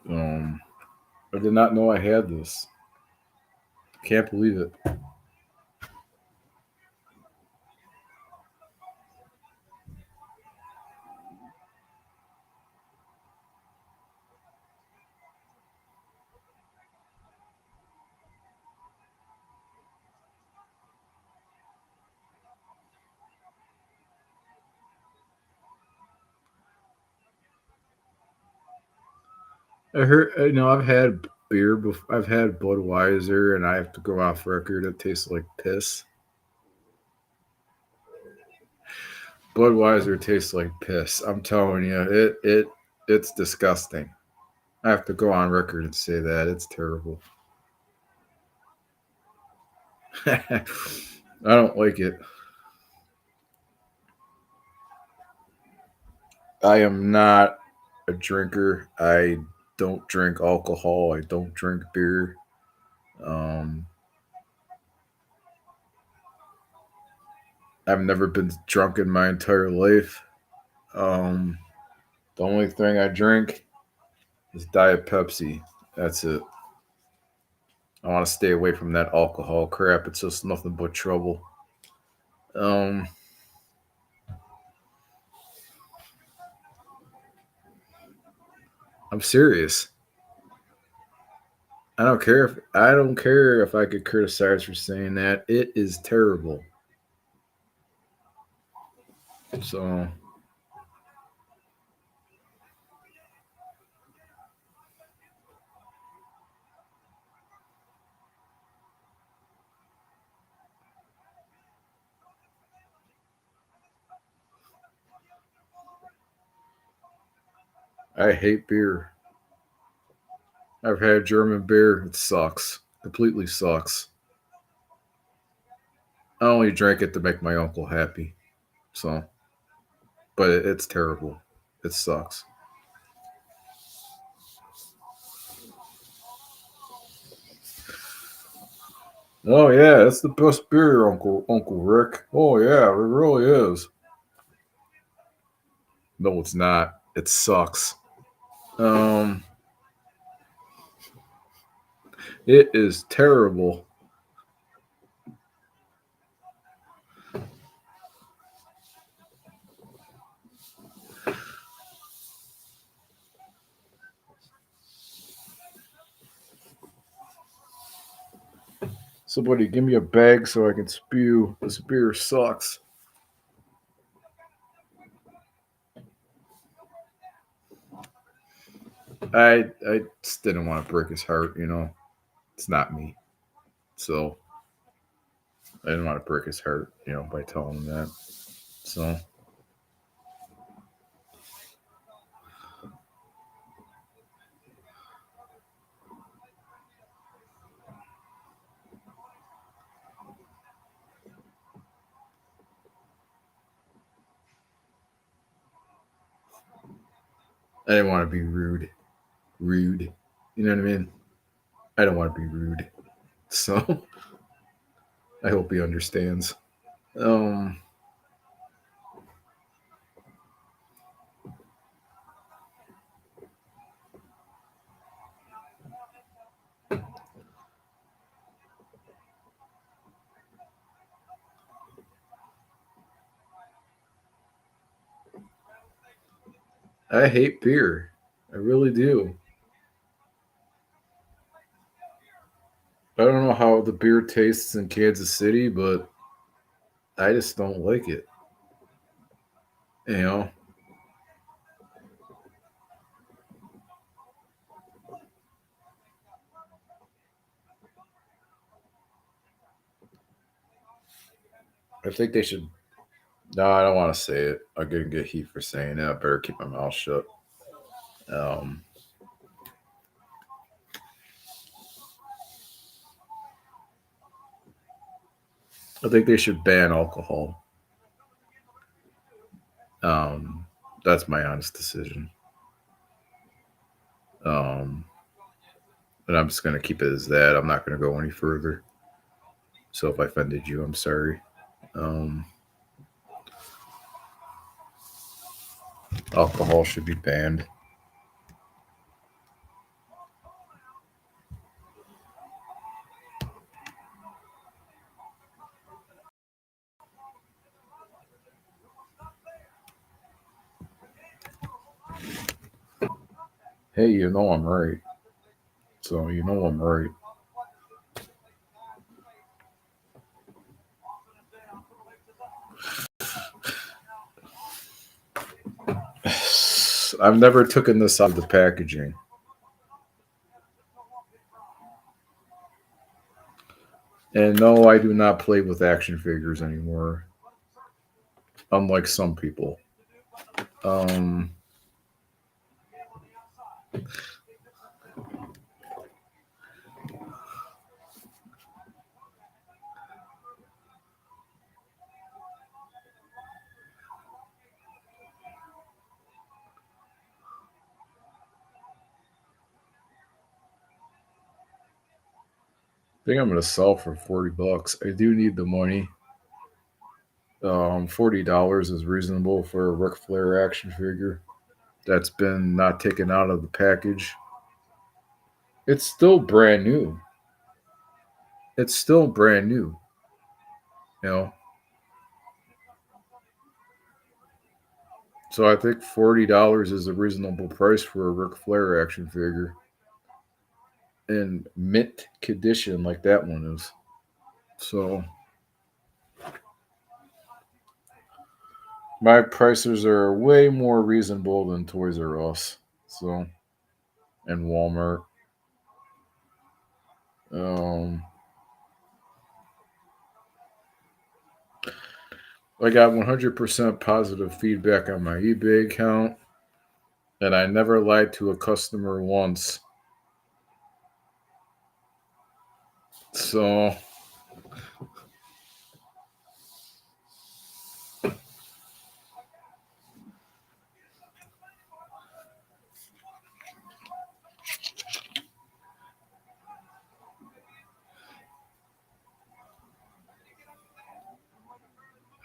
Um, I did not know I had this. Can't believe it. I heard, I've had beer before. I've had Budweiser, and I have to go off record. It tastes like piss. Budweiser tastes like piss. I'm telling you, it's disgusting. I have to go on record and say that it's terrible. I don't like it. I am not a drinker. I don't drink alcohol. I don't drink beer. Um, I've never been drunk in my entire life. Um, the only thing I drink is Diet Pepsi. That's it. I want to stay away from that alcohol crap. It's just nothing but trouble. Um, I'm serious. I don't care if I get criticized for saying that. It is terrible. So I hate beer. I've had German beer. It sucks. Completely sucks. I only drank it to make my uncle happy. So, but it's terrible. It sucks. Oh yeah, it's the best beer, Uncle Rick. Oh yeah, it really is. No, it's not. It sucks. Um, it is terrible. Somebody give me a bag so I can spew. This beer sucks. I just didn't want to break his heart. It's not me. So I didn't want to break his heart, by telling him that. So I didn't want to be rude. Rude. You know what I mean? I don't want to be rude. So I hope he understands. Um I hate beer. I really do. I don't know how the beer tastes in Kansas City, but I just don't like it. You know, I think they should. No, I don't want to say it. I'm gonna get heat for saying it. I better keep my mouth shut. Um, I think they should ban alcohol. Um, that's my honest decision. Um, and I'm just gonna keep it as that. I'm not gonna go any further. So if I offended you, I'm sorry. Um, Alcohol should be banned. Hey, you know I'm right. So you know I'm right. I've never taken this out of the packaging. And no, I do not play with action figures anymore, unlike some people. Um, I think I'm gonna sell for $40. I do need the money. $40 is reasonable for a Ric Flair action figure that's been not taken out of the package. It's still brand new. It's still brand new. You know, so I think $40 is a reasonable price for a Ric Flair action figure in mint condition like that one is. So my prices are way more reasonable than Toys R Us. So and Walmart. Um, I got 100% positive feedback on my eBay account, and I never lied to a customer once. So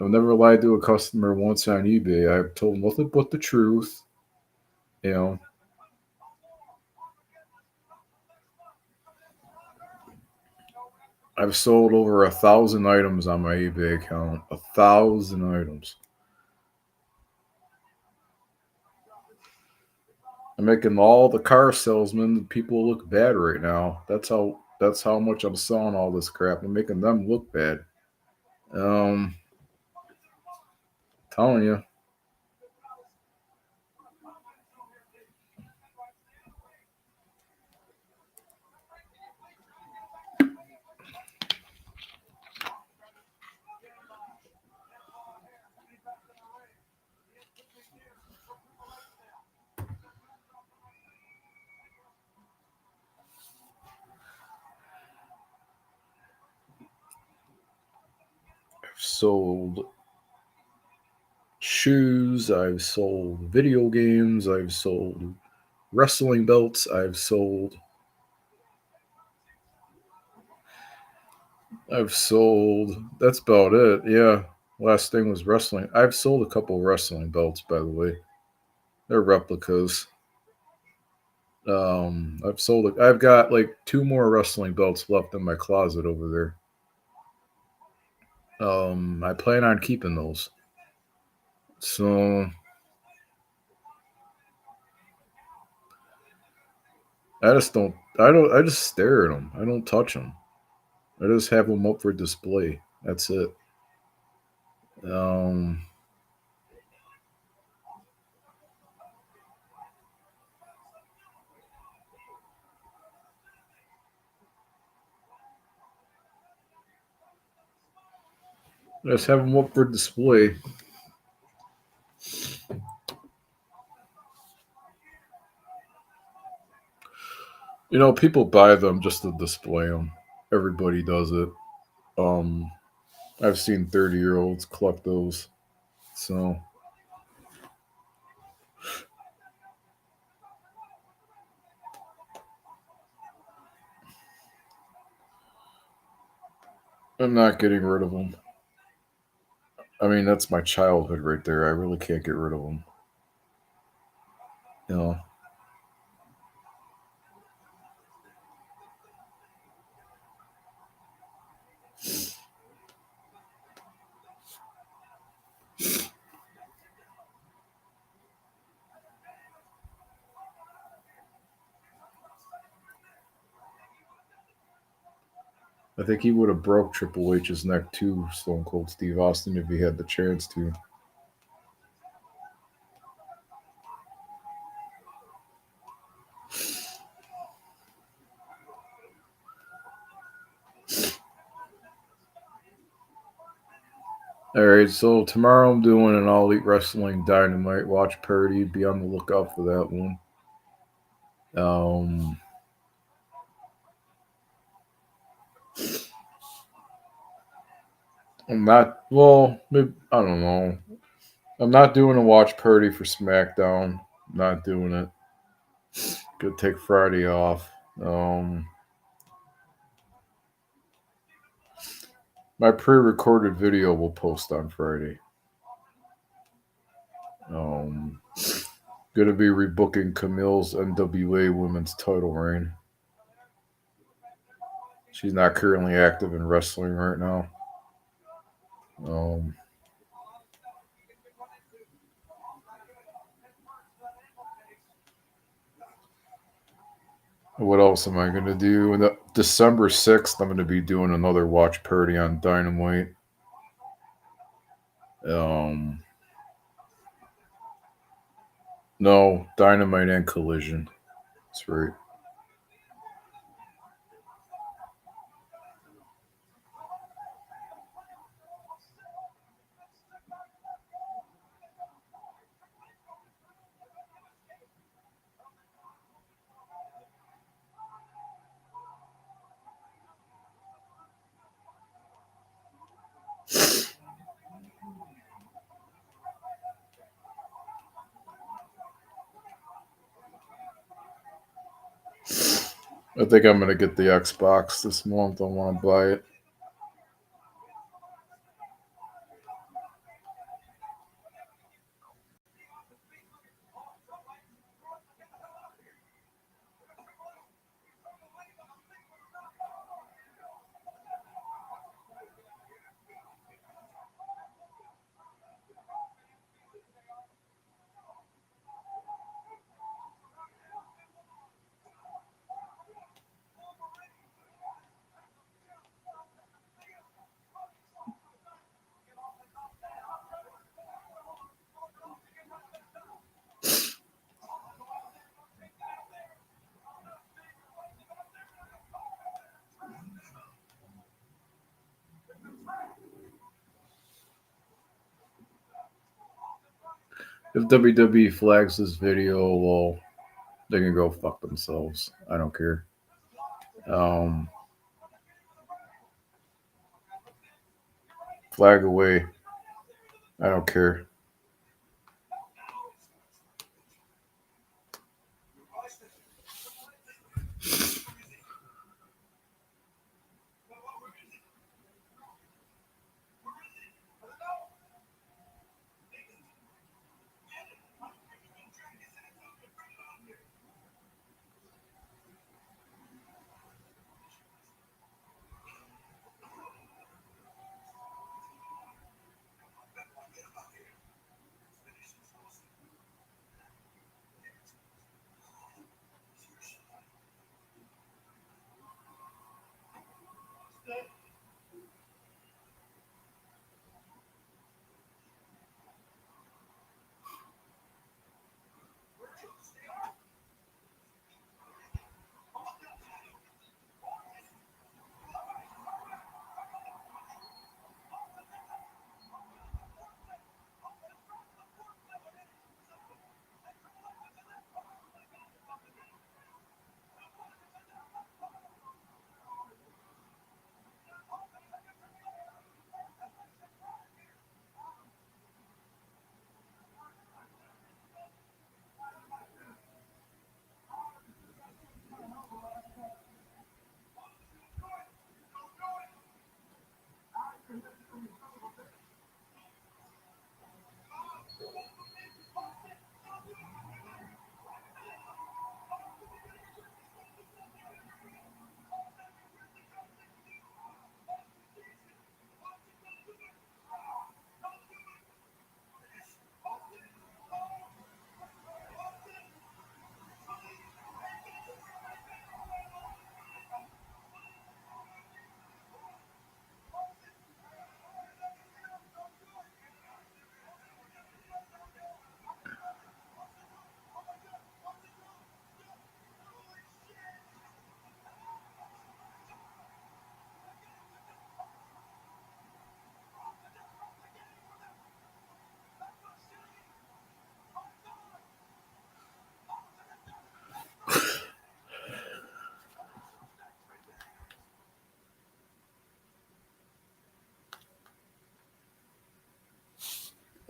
I've never lied to a customer once on eBay. I've told nothing but the truth. You know, I've sold over 1,000 items on my eBay account. 1,000 items. I'm making all the car salesmen people look bad right now. That's how much I'm selling all this crap. I'm making them look bad. Um, Telling you, I've sold shoes. I've sold video games. I've sold wrestling belts. I've sold. I've sold. That's about it. Yeah. Last thing was wrestling. I've sold a couple wrestling belts, by the way. They're replicas. I've sold it. I've got like two more wrestling belts left in my closet over there. I plan on keeping those. So I just don't. I don't. I just stare at them. I don't touch them. I just have them up for display. That's it. Um, I just have them up for display. People buy them just to display them. Everybody does it. Um, I've seen 30-year-olds collect those. So I'm not getting rid of them. I mean, that's my childhood right there. I really can't get rid of them. You know, I think he would have broke Triple H's neck too, Stone Cold Steve Austin, if he had the chance to. All right, so tomorrow I'm doing an All Elite Wrestling Dynamite watch party. Be on the lookout for that one. Um, I'm not. Well, maybe, I don't know. I'm not doing a watch party for SmackDown. Not doing it. Gonna take Friday off. Um, my pre-recorded video will post on Friday. Um, gonna be rebooking Camille's NWA Women's Title reign. She's not currently active in wrestling right now. Um, what else am I gonna do? December 6th, I'm gonna be doing another watch party on Dynamite. Um, no, Dynamite and Collision. That's right. I think I'm gonna get the Xbox this month. I want to buy it. If WWE flags this video, well, they can go fuck themselves. I don't care. Um, flag away. I don't care.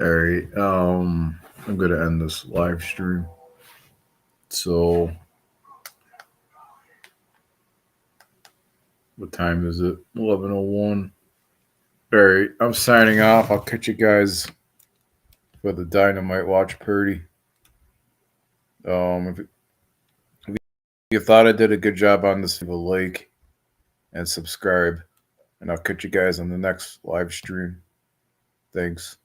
All right. I'm gonna end this live stream. So what time is it? 11:01. All right. I'm signing off. I'll catch you guys for the Dynamite Watch Purdy. If you thought I did a good job on this, leave a like and subscribe. And I'll catch you guys on the next live stream. Thanks.